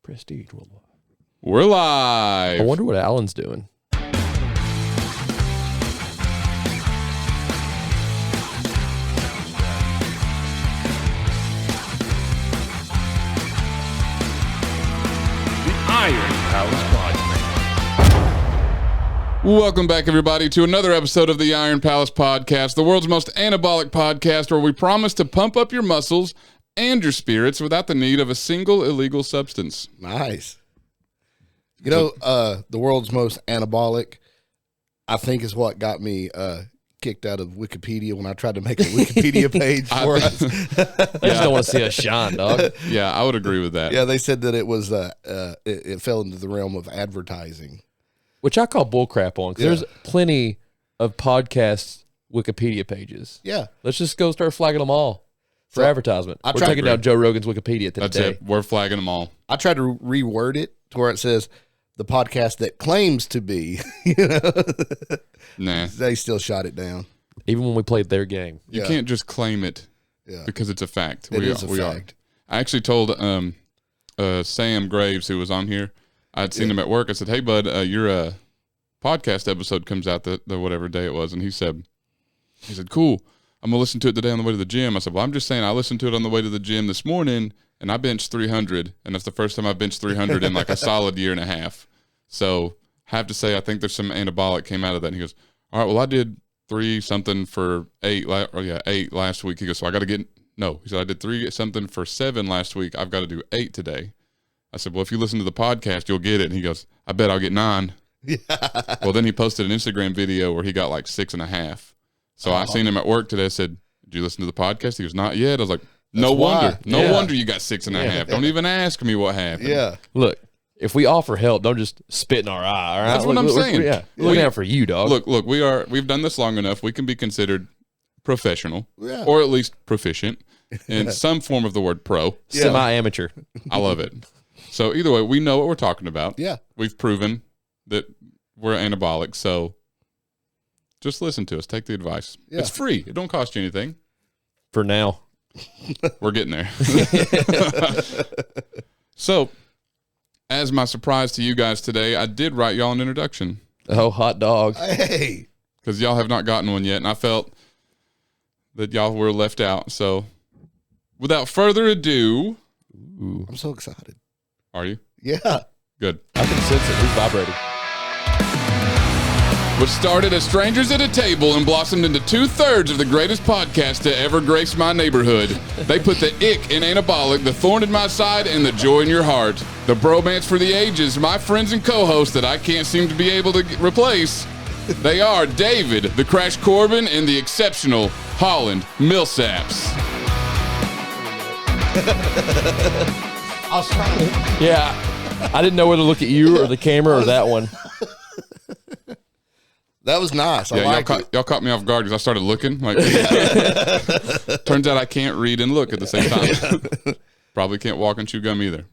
Prestige Worldwide. We're live. I wonder what Alan's doing. Iron Palace Podcast. Welcome back, everybody, to another episode of the Iron Palace Podcast, the world's most anabolic podcast where we promise to pump up your muscles and your spirits without the need of a single illegal substance. Nice. You know, the world's most anabolic, I think, is what got me kicked out of Wikipedia when I tried to make a Wikipedia page for us. I just don't want to see us shine, dog. Yeah, I would agree with that. Yeah, they said that it was it fell into the realm of advertising. Which I call bullcrap on, because Yeah. there's plenty of podcast Wikipedia pages. Yeah. Let's just go start flagging them all for So, advertisement. We're tried- taking down Joe Rogan's Wikipedia today. That's it. We're flagging them all. I tried to reword it to where it says the podcast that claims to be, you know, Nah. they still shot it down. Even when we played their game. You Yeah. can't just claim it Yeah. because it's a fact. It is a fact. I actually told Sam Graves, who was on here, I'd seen him at work. I said, hey, bud, your podcast episode comes out the whatever day it was. And he said, cool. I'm going to listen to it today on the way to the gym. I said, well, I'm just saying I listened to it on the way to the gym this morning, and I benched 300, and that's the first time I've benched 300 in like a solid year and a half. So I have to say I think there's some anabolic came out of that. And he goes, all right, well, I did 3-something for 8 last week. He goes, so I got to get – no. He said, I did 3-something for 7 last week. I've got to do 8 today. I said, well, if you listen to the podcast, you'll get it. And he goes, I bet I'll get 9. Yeah. Well, then he posted an Instagram video where he got like 6.5. So I seen him at work today. I said, did you listen to the podcast? He goes, not yet. I was like, no wonder. No wonder you got 6.5. Don't even ask me what happened. Yeah. Look, if we offer help, don't just spit in our eye. All right? That's what I'm saying. Yeah, we're looking out for you, dog. Look, we've done this long enough. We can be considered professional Yeah. or at least proficient in some form of the word pro. Semi-amateur. I love it. So either way, we know what we're talking about. Yeah. We've proven that we're anabolic. So just listen to us. Take the advice. Yeah. It's free. It don't cost you anything. For now. We're getting there. So, as my surprise to you guys today, I did write y'all an introduction Oh, hot dog. Hey. because y'all have not gotten one yet, and I felt that y'all were left out. So, without further ado, I'm so excited. are you? Yeah. Good. I can sense it. It's vibrating. Which started as strangers at a table and blossomed into 2/3 of the greatest podcast to ever grace my neighborhood. They put the ick in anabolic, the thorn in my side, and the joy in your heart. The bromance for the ages, my friends and co-hosts that I can't seem to be able to replace. They are David, the Crash Corbin, and the exceptional Holland Millsaps. I was trying to. Yeah. I didn't know whether to look at you or the camera or that one. That was nice. I Yeah, like y'all caught me off guard because I started looking. Like, turns out I can't read and look at the same time. Probably can't walk and chew gum either.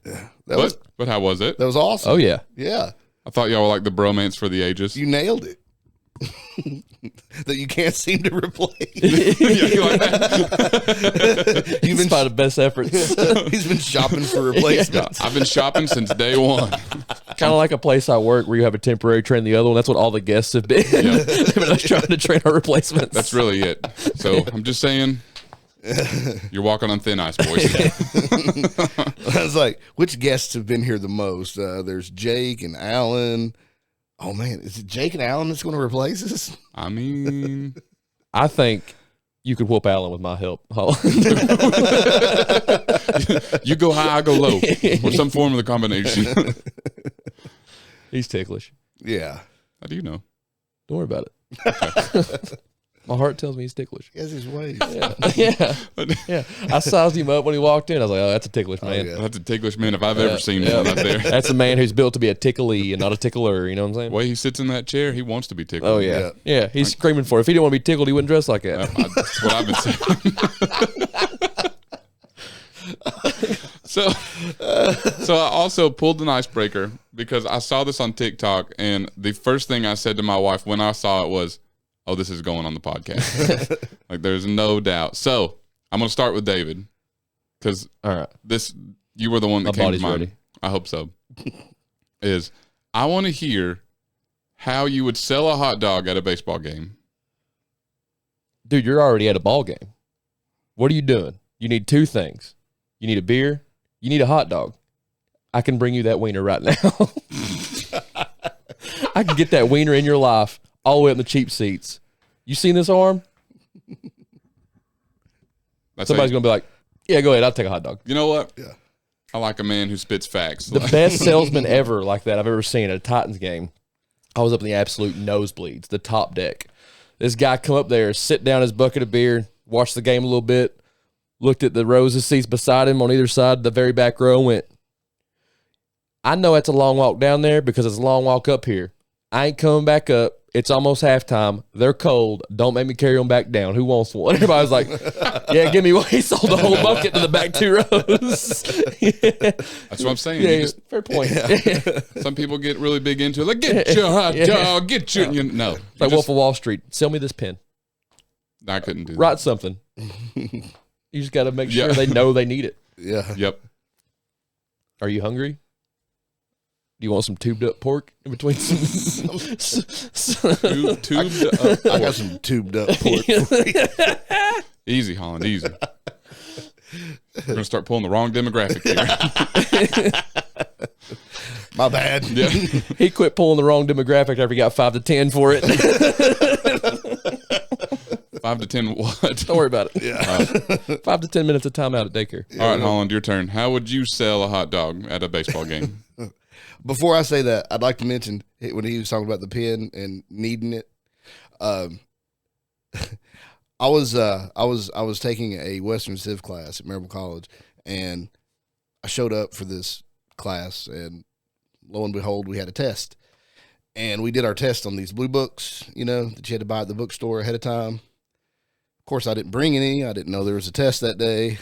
But how was it? That was awesome. Oh, yeah. Yeah. I thought y'all were like the bromance for the ages. You nailed it. That you can't seem to replace. Yeah, you like that? You've been Despite the best efforts. He's been shopping for replacements. I've been shopping since day one. Kind of like a place I work where you have a temporary train the other one. That's what all the guests have been. They've been us trying to train our replacements. That's really it. So I'm just saying, you're walking on thin ice, boys. I was like, which guests have been here the most? There's Jake and Alan. Oh, man. Is it Jake and Alan that's going to replace us? I mean, I think you could whoop Alan with my help. you go high, I go low, or some form of the combination. He's ticklish. Yeah. How do you know? Don't worry about it. My heart tells me he's ticklish. He has his ways. Yeah. Yeah. I sized him up when he walked in. I was like, oh, that's a ticklish man. yeah. That's a ticklish man if I've ever seen one out there. That's a man who's built to be a tickly and not a tickler. You know what I'm saying? The way he sits in that chair, he wants to be tickled. Oh, yeah. Yeah. He's screaming for it. If he didn't want to be tickled, he wouldn't dress like that. That's what I've been saying. So I also pulled an icebreaker because I saw this on TikTok, and the first thing I said to my wife when I saw it was, oh, this is going on the podcast. Like, there's no doubt. So I'm going to start with David because All right. you were the one that My came to body's mind. ready. I hope so, is I want to hear how you would sell a hot dog at a baseball game. Dude, you're already at a ball game. What are you doing? You need two things. You need a beer. You need a hot dog. I can bring you that wiener right now. I can get that wiener in your life all the way up in the cheap seats. You seen this arm? Somebody's going to be like, yeah, go ahead. I'll take a hot dog. You know what? Yeah. I like a man who spits facts. The best salesman ever like that I've ever seen at a Titans game. I was up in the absolute nosebleeds, the top deck. This guy come up there, sit down his bucket of beer, watched the game a little bit, looked at the rows of seats beside him on either side, the very back row, and went, I know it's a long walk down there because it's a long walk up here. I ain't coming back up. It's almost halftime. They're cold. Don't make me carry them back down. Who wants one? Everybody's like, yeah, give me one. He sold the whole bucket to the back two rows. Yeah. That's what I'm saying. Yeah, fair point. Yeah. Some people get really big into it. Like, get your hot dog. Get your... No. It's like Wolf of Wall Street. Sell me this pen. I couldn't do that. Write something. You just got to make sure they know they need it. Yeah. Yep. Are you hungry? Do you want some tubed up pork in between some Tubed up. I got some tubed up pork. Easy, Holland. Easy. We're going to start pulling the wrong demographic here. My bad. Yeah. He quit pulling the wrong demographic after he got 5 to 10 for it. 5 to 10 what? Don't worry about it. Yeah. 5 to 10 minutes of time out at daycare. All right, Holland, your turn. How would you sell a hot dog at a baseball game? Before I say that, I'd like to mention when he was talking about the pen and needing it. I was taking a Western Civ class at Marable College, and I showed up for this class, and lo and behold, we had a test. And we did our test on these blue books, that you had to buy at the bookstore ahead of time. Of course, I didn't bring any. I didn't know there was a test that day.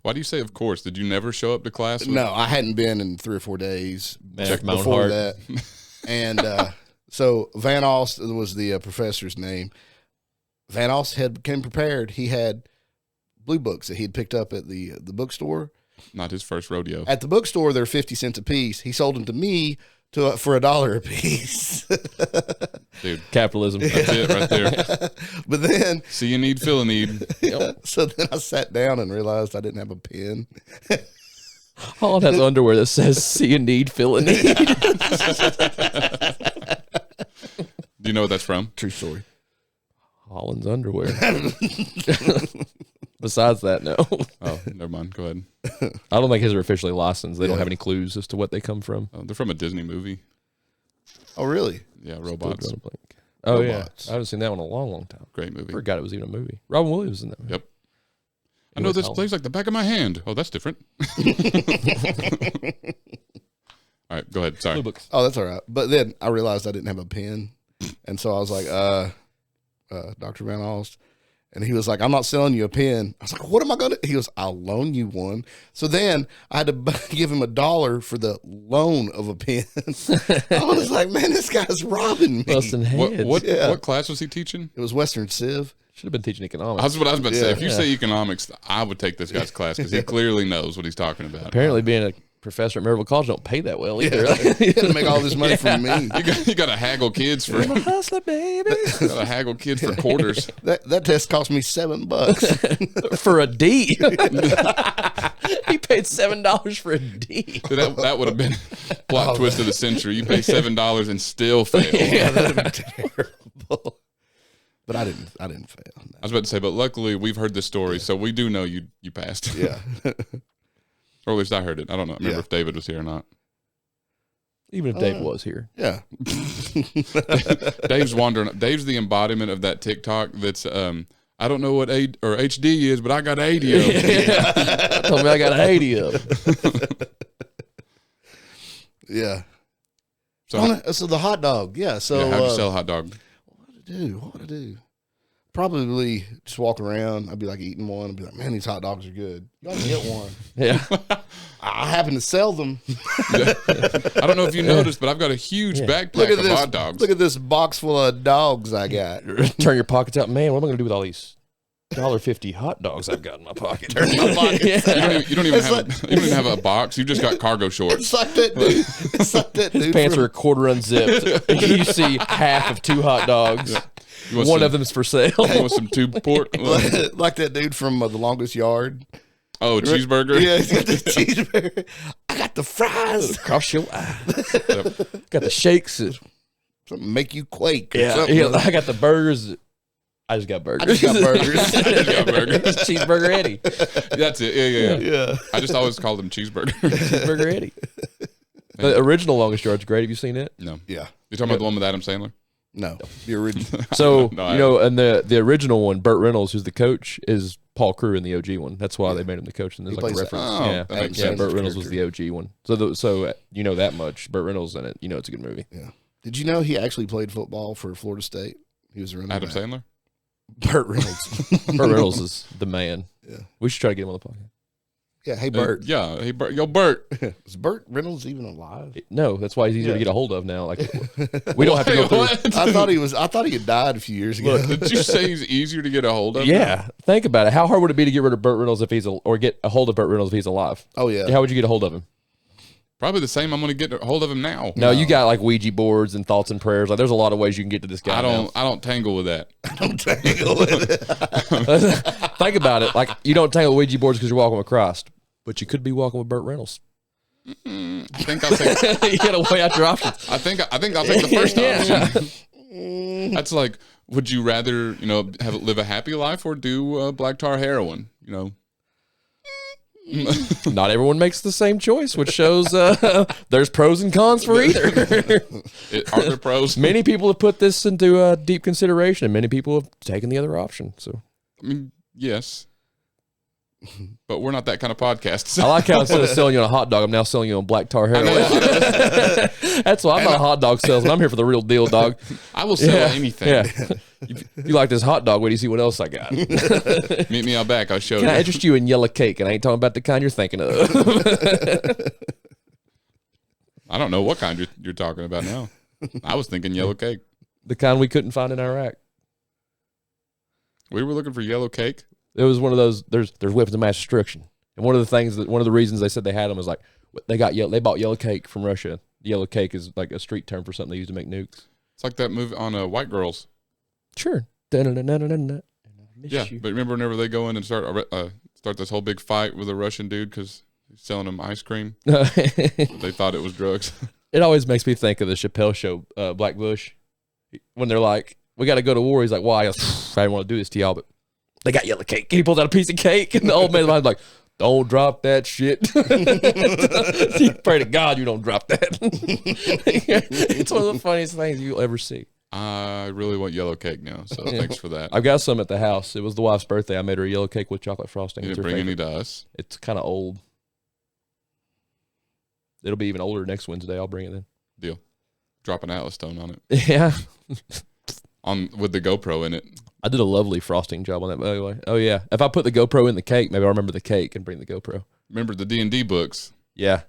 Why do you say, of course? Did you never show up to class? No, I hadn't been in 3 or 4 days before that. And so Van Alst was the professor's name. Van Alst came prepared. He had blue books that he had picked up at the bookstore. Not his first rodeo. At the bookstore, they're 50 cents a piece. He sold them to me for $1 a piece. Dude, Capitalism. that's it right there. But then, See a need, fill a need. so then I sat down and realized I didn't have a pen. Holland has underwear that says see a need, fill a need. Do you know what that's from? True story. Holland's underwear. Besides that, no. Oh, never mind. Go ahead. I don't think his are officially licensed. They don't have any clues as to what they come from. Oh, they're from a Disney movie. Oh, really? Yeah, Robots. Oh, Robots. yeah. I haven't seen that one in a long, long time. Great movie. Forgot it was even a movie. Robin Williams in that. Yep. I know this place like the back of my hand. Oh, that's different. All right, go ahead. Sorry. Blue books. Oh, that's all right. But then I realized I didn't have a pen. And so I was like, Dr. Van Alst. And he was like, I'm not selling you a pen. I was like, what am I going to? He goes, I'll loan you one. So then I had to give him $1 for the loan of a pen. I was like, man, this guy's robbing me. Busting heads. What class was he teaching? It was Western Civ. Should have been teaching economics. That's what I was about to say. If you say economics, I would take this guy's class because he clearly knows what he's talking about. Apparently, being a professor at Maryville College don't pay that well either. He had to make all this money from me. You got to haggle kids for I'm a hustler, baby. got to haggle kids for quarters. That test cost me $7 For a D. He paid $7 for a D. So that would have been plot twist of the century. You pay $7 and still fail. Yeah, that would have been terrible. But I didn't fail. I was about to say, but luckily we've heard this story, so we do know you passed. Yeah. Or at least I heard it. I don't know. Remember if David was here or not. Even if Dave was here. Yeah. Dave's wandering. Dave's the embodiment of that TikTok that's I don't know what HD is, but I got 80 of them. Yeah. Told me I got 80 of them. Yeah. So the hot dog. Yeah. So how'd you sell a hot dog? What would I do? Probably just walk around. I'd be like eating one. I'd be like, man, these hot dogs are good. You ought to get one. Yeah. I happen to sell them. I don't know if you noticed, but I've got a huge backpack of hot dogs. Look at this box full of dogs I got. Turn your pockets out. Man, what am I going to do with all these $1.50 hot dogs I've got in my pocket. Turn in my pocket. You don't even have a box. You've just got cargo shorts. It's like that dude. It's like that dude. Pants are a quarter unzipped. You see half of 2 hot dogs. Yeah. One of them's for sale. You want some tube pork? like that dude from The Longest Yard. Oh, cheeseburger? Yeah, he's got the cheeseburger. I got the fries. Cross your eyes. Got the shakes. Something make you quake. Or Yeah, something. I got the burgers. I just got burgers. I just got burgers. I just got burgers. Cheeseburger Eddie. That's it. Yeah. Yeah. I just always called them cheeseburgers. Cheeseburger Eddie. The original Longest Yard's great. Have you seen it? No. Yeah. You talking about the one with Adam Sandler? No. The original. So, No, and the original one, Burt Reynolds, who's the coach, is Paul Crewe in the OG one. That's why they made him the coach. And there's He like a plays reference. Oh, yeah, that makes yeah. sense. Burt Reynolds was the OG one. So you know that much. Burt Reynolds in it. You know it's a good movie. Yeah. Did you know he actually played football for Florida State? He was a running Adam back. Sandler? Burt Reynolds. Burt Reynolds is the man. Yeah. We should try to get him on the podcast. Yeah. Hey, Burt. Yeah. Hey, Burt. Yo, Burt. Is Burt Reynolds even alive? No, that's why he's easier to Yeah. get a hold of now. Like we don't have to go through. What? I thought he had died a few years ago. Look, did you say he's easier to get a hold of? Yeah, think about it. How hard would it be to get rid of Burt Reynolds or get a hold of Burt Reynolds if he's alive? Oh yeah. How would you get a hold of him? Probably the same. I'm going to get a hold of him now. No, you got like Ouija boards and thoughts and prayers. Like there's a lot of ways you can get to this guy. I don't tangle with that. Don't tangle with it. Think about it. Like you don't tangle Ouija boards because you're walking with Christ, but you could be walking with Burt Reynolds. I think I'll take. You gotta weigh out your options. I think I'll take the first Yeah. option. That's like, would you rather live a happy life or do black tar heroin? Not everyone makes the same choice, which shows there's pros and cons for either. Are there pros? Many people have put this into deep consideration, and many people have taken the other option. So I mean, yes, but we're not that kind of podcast. I like how instead of selling you on a hot dog, I'm now selling you on black tar heroin. That's why I'm not a hot dog salesman. I'm here for the real deal, dog. I will sell anything. Yeah. You like this hot dog? Wait, do you see what else I got? Meet me out back. I'll show Can I you. interest you in yellow cake? And I ain't talking about the kind you're thinking of. I don't know what kind you're talking about now. I was thinking yellow cake. The kind we couldn't find in Iraq. We were looking for yellow cake. It was one of those. There's weapons of mass destruction, and one of the reasons they said they had them was like they bought yellow cake from Russia. Yellow cake is like a street term for something they use to make nukes. It's like that movie on White Girls. Sure. Yeah, but remember whenever they go in and start this whole big fight with a Russian dude because he's selling them ice cream? They thought it was drugs. It always makes me think of the Chappelle show, Black Bush, when they're like, "We got to go to war." He's like, "Why?" He goes, "I didn't want to do this to y'all, but they got yellow cake." And he pulls out a piece of cake, and the old man's like, "Don't drop that shit." Pray to God you don't drop that. It's one of the funniest things you'll ever see. I really want yellow cake now, so thanks for that. I've got some at the house. It was the wife's birthday. I made her a yellow cake with chocolate frosting. You It's didn't her bring any favorite. to us. It's kind of old. It'll be even older next Wednesday. I'll bring it in. Deal. Drop an Atlas stone on it. Yeah. With the GoPro in it. I did a lovely frosting job on that, by the way. Oh, yeah. If I put the GoPro in the cake, maybe I'll remember the cake and bring the GoPro. Remember the D&D books? Yeah.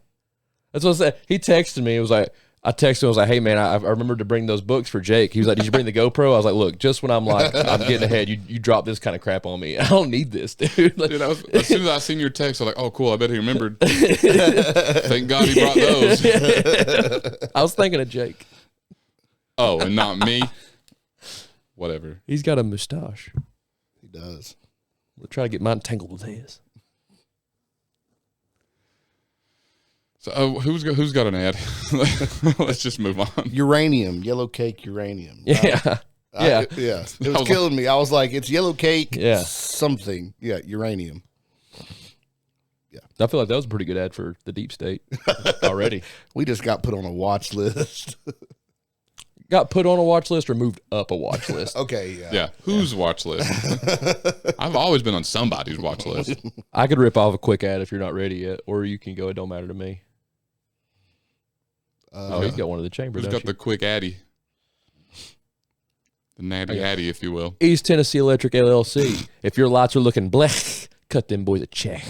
That's what I said. He texted me. It was like, I texted him. I was like, "Hey, man, I remembered to bring those books for Jake." He was like, "Did you bring the GoPro?" I was like, "Look, just when I'm like, I'm getting ahead, you drop this kind of crap on me. I don't need this, dude." Like, Dude, as soon as I seen your text, I was like, "Oh, cool. I bet he remembered." Thank God he brought those. I was thinking of Jake. Oh, and not me? Whatever. He's got a mustache. He does. We'll try to get mine tangled with his. So who's got an ad? Let's just move on. Uranium, yellow cake, uranium. Yeah. Yeah. Yeah. It was killing me. I was like, it's yellow cake, Yeah. something. Yeah, uranium. I feel like that was a pretty good ad for the deep state already. We just got put on a watch list. Got put on a watch list or moved up a watch list. Okay, yeah. Yeah, whose watch list? I've always been on somebody's watch list. I could rip off a quick ad if you're not ready yet, or you can go. It don't matter to me. Oh, he's got one of the chamber. Who's Don't got you? the quick Addy? The natty Addy, if you will. East Tennessee Electric LLC. If your lights are looking black, cut them boys a check.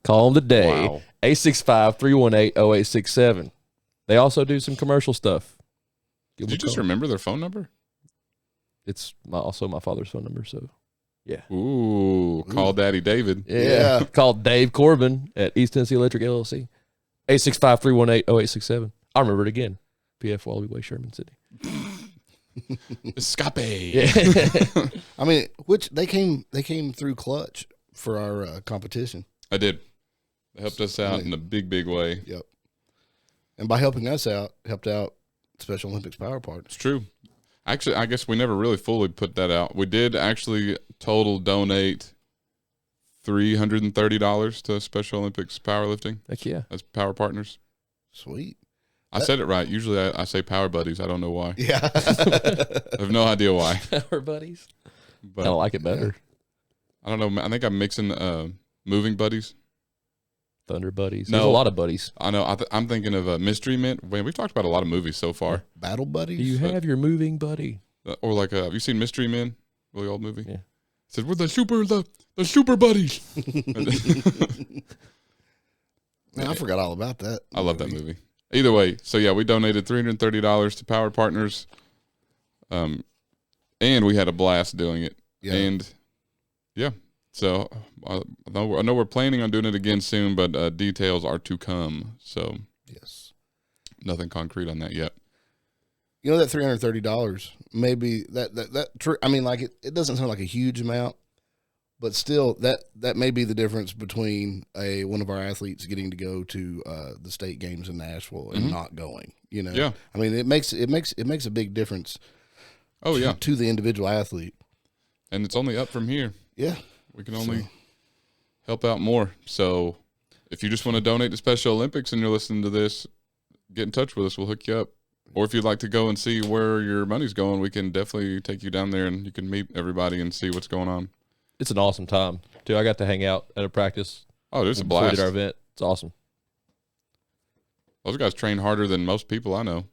Call them today. Wow. 865-318-0867. They also do some commercial stuff. Give Did you them a just call. remember their phone number? It's also my father's phone number. So Yeah. Ooh, call Daddy David. Yeah. Called Dave Corbin at East Tennessee Electric LLC. 865-318-0867. I remember it again. PF Wallaby Way, Sherman City. Escape. Yeah. I mean, which they came through clutch for our competition. I did. They helped us out in a big, big way. Yep. And by helping us out, helped out Special Olympics Power Partners. It's true. Actually, I guess we never really fully put that out. We did actually total donate $330 to Special Olympics Powerlifting. Heck yeah. As Power Partners. Sweet. I said it right. Usually I say Power Buddies. I don't know why. Yeah. I have no idea why. Our buddies. But I like it better. I don't know. I think I'm mixing Moving Buddies. Thunder Buddies. No. There's a lot of buddies. I know. I'm thinking of Mystery Men. Man, we've talked about a lot of movies so far. Battle Buddies? Do you have your moving buddy? Or like, have you seen Mystery Men? Really old movie? Yeah. It said, we're the super buddies. Man, I forgot all about that. I love that movie. Either way, so yeah, we donated $330 to Power Partners. And we had a blast doing it. Yeah. And yeah, so I know we're planning on doing it again soon, but details are to come. So Yes. nothing concrete on that yet. You know, that $330, maybe I mean, like it doesn't sound like a huge amount, but still that may be the difference between one of our athletes getting to go to the state games in Nashville and not going, you know? Yeah. I mean, it makes a big difference. Oh yeah. To the individual athlete. And it's only up from here. Yeah. We can only help out more. So if you just want to donate to Special Olympics and you're listening to this, get in touch with us. We'll hook you up. Or if you'd like to go and see where your money's going, we can definitely take you down there and you can meet everybody and see what's going on. It's an awesome time, too. I got to hang out at a practice. Oh, it's a before we blast. did our event. It's awesome. Those guys train harder than most people I know.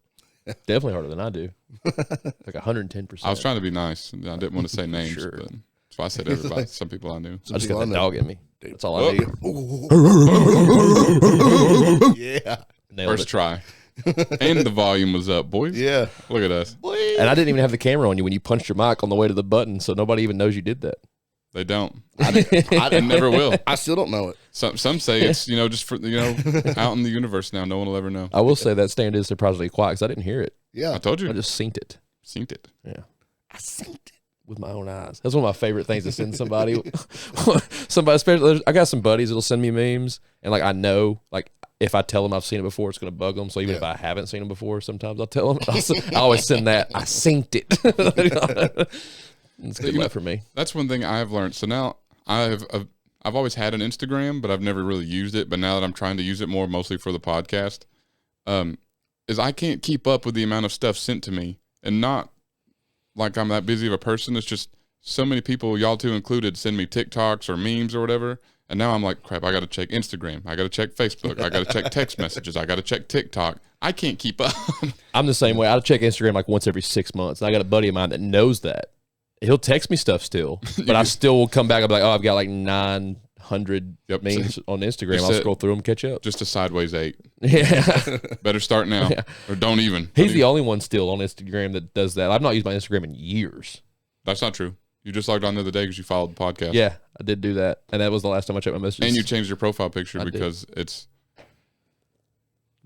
Definitely harder than I do. Like 110%. I was trying to be nice. I didn't want to say names, Sure. but that's why I said everybody. Some people I knew. I just got that dog in me. That's all I Oh. need. Yeah. Nailed First it. try. And the volume was up, boys. Yeah. Look at us. And I didn't even have the camera on you when you punched your mic on the way to the button, so nobody even knows you did that. They don't. I Never will. I still don't know it. Some say it's, just for, out in the universe now. No one will ever know. I will say that stand is surprisingly quiet because I didn't hear it. Yeah. I told you. I just synced it. Synced it. Yeah. I synced it with my own eyes. That's one of my favorite things to send somebody. Especially, I got some buddies that'll send me memes, and like I know, like if I tell them I've seen it before, it's going to bug them. So even if I haven't seen them before, sometimes I'll tell them. I always send that. I synced it. It's good luck for me. That's one thing I've learned. So now I've always had an Instagram, but I've never really used it. But now that I'm trying to use it more, mostly for the podcast, is I can't keep up with the amount of stuff sent to me, and not like I'm that busy of a person. It's just so many people, y'all two included, send me TikToks or memes or whatever. And now I'm like, crap, I got to check Instagram. I got to check Facebook. I got to check text messages. I got to check TikTok. I can't keep up. I'm the same way. I check Instagram like once every 6 months. And I got a buddy of mine that knows that. He'll text me stuff still, but I still will come back. I'll be like, oh, I've got like 900 memes on Instagram. I'll scroll through them, catch up. Just a sideways 8. Yeah. Better start now. Yeah. Or don't even. He's the only one still on Instagram that does that. I've not used my Instagram in years. That's not true. You just logged on the other day because you followed the podcast. Yeah, I did do that. And that was the last time I checked my messages. And you changed your profile picture I because it's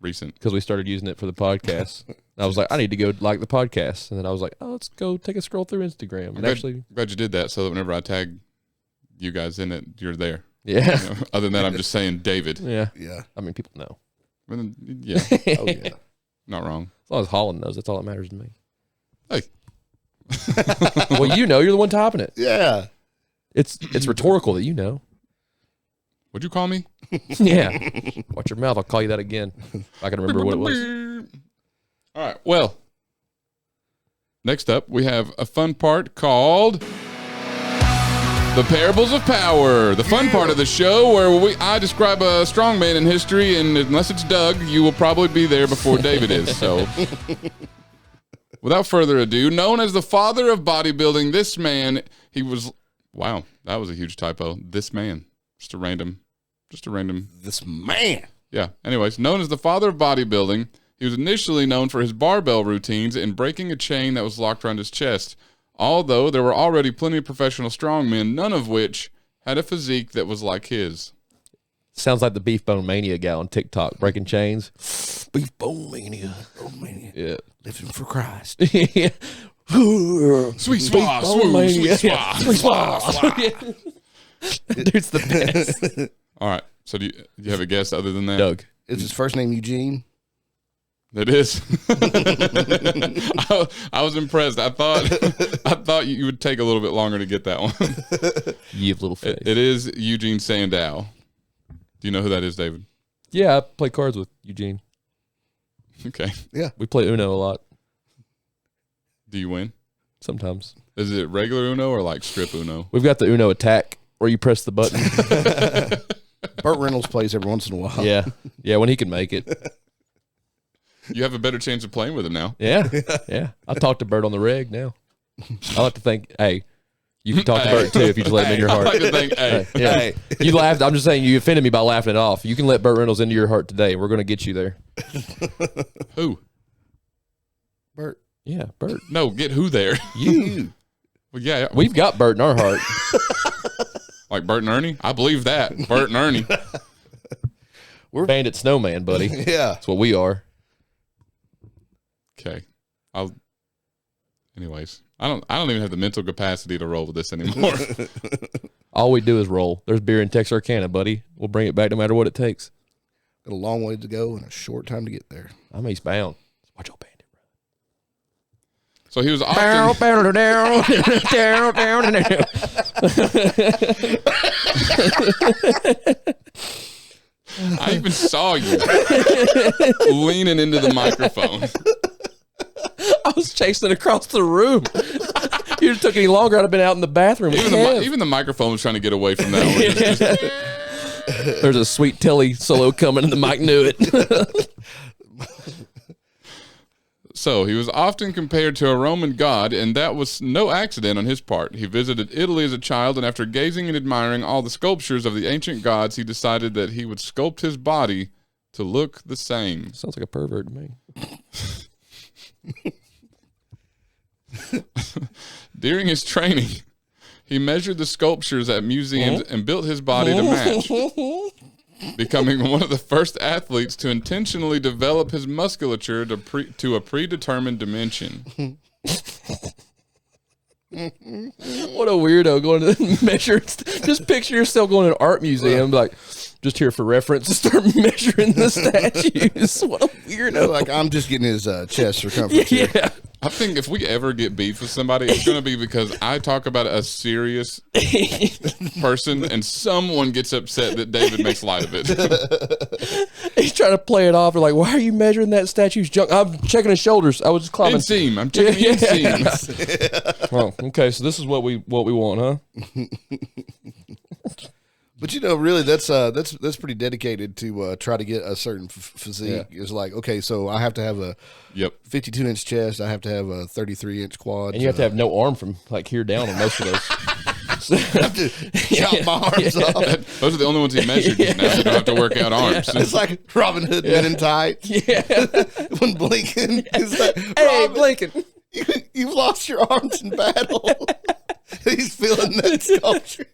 recent. Because we started using it for the podcast. I was like, I need to go like the podcast. And then I was like, oh, let's go take a scroll through Instagram. And I'm glad you did that so that whenever I tag you guys in it, you're there. Yeah. Other than that, I'm just saying David. Yeah. Yeah. I mean, people know. Yeah. Oh, yeah. Not wrong. As long as Holland knows, that's all that matters to me. Hey. Well, you're the one topping it. Yeah. It's rhetorical that you know. What'd you call me? Yeah. Watch your mouth. I'll call you that again. If I can remember what it was. All right. Well, next up, we have a fun part called The Parables of Power. The fun part of the show where I describe a strong man in history, and unless it's Doug, you will probably be there before David is. So, without further ado, known as the father of bodybuilding, this man, he was, wow, that was a huge typo. This man. Just a random. This man. Yeah. Anyways, known as the father of bodybuilding, he was initially known for his barbell routines and breaking a chain that was locked around his chest. Although there were already plenty of professional strongmen, none of which had a physique that was like his. Sounds like the Beef Bone Mania guy on TikTok breaking chains. Beef Bone Mania. Yeah. Living for Christ. Yeah. Sweet swah, swoo, sweet swah. Sweet swah. Dude's the best. All right. So do you have a guess other than that? Doug. Is his first name Eugene? It is. I was impressed. I thought you would take a little bit longer to get that one. You have little face. It is Eugene Sandow. Do you know who that is, David? Yeah, I play cards with Eugene. Okay. Yeah. We play Uno a lot. Do you win? Sometimes. Is it regular Uno or like strip Uno? We've got the Uno attack where you press the button. Burt Reynolds plays every once in a while. Yeah. Yeah, when he can make it. You have a better chance of playing with him now. Yeah. Yeah. I talk to Bert on the reg now. I like to think, hey, you can talk to Bert too if you just let him in your heart. I like to think, hey. Yeah. Hey. You laughed. I'm just saying you offended me by laughing it off. You can let Burt Reynolds into your heart today. We're going to get you there. Who? Burt. Yeah, Bert. No, get who there? You. Well, yeah. We've got Bert in our heart. Like Bert and Ernie? I believe that. Bert and Ernie. We're Bandit Snowman, buddy. Yeah. That's what we are. Okay. Anyways, I don't even have the mental capacity to roll with this anymore. All we do is roll. There's beer in Texarkana, buddy. We'll bring it back no matter what it takes. Got a long way to go and a short time to get there. I'm eastbound. Watch your bandit. So he was often I even saw you leaning into the microphone. I was chasing it across the room. You just took any longer, I'd have been out in the bathroom. Even the microphone was trying to get away from that one. There's a sweet Telly solo coming, and the mic knew it. So he was often compared to a Roman god, and that was no accident on his part. He visited Italy as a child, and after gazing and admiring all the sculptures of the ancient gods, he decided that he would sculpt his body to look the same. Sounds like a pervert to me. During his training, he measured the sculptures at museums and built his body to match, becoming one of the first athletes to intentionally develop his musculature to a predetermined dimension. What a weirdo going to measure. Just picture yourself going to an art museum, like, just here for reference, to start measuring the statues. What a weirdo. Like, I'm just getting his chest circumference here. Yeah. I think if we ever get beef with somebody, it's going to be because I talk about a serious person and someone gets upset that David makes light of it. He's trying to play it off. They're like, why are you measuring that statue's junk? I'm checking his shoulders. I was just climbing. Inseam. I'm checking the inseam. Well, okay, so this is what we want, huh? But you know, really, that's pretty dedicated to try to get a certain physique. Yeah. It's like, okay, so I have to have a 52-inch chest. I have to have a 33-inch quad, And you have to have no arm from like here down on most of those. I have to chop my arms off. Those are the only ones he measured just now, so you don't have to work out arms. It's like Robin Hood Men in Tights. Yeah. When Blinken is like, Hey, Robin, Blinken. you've lost your arms in battle. He's feeling that sculpture.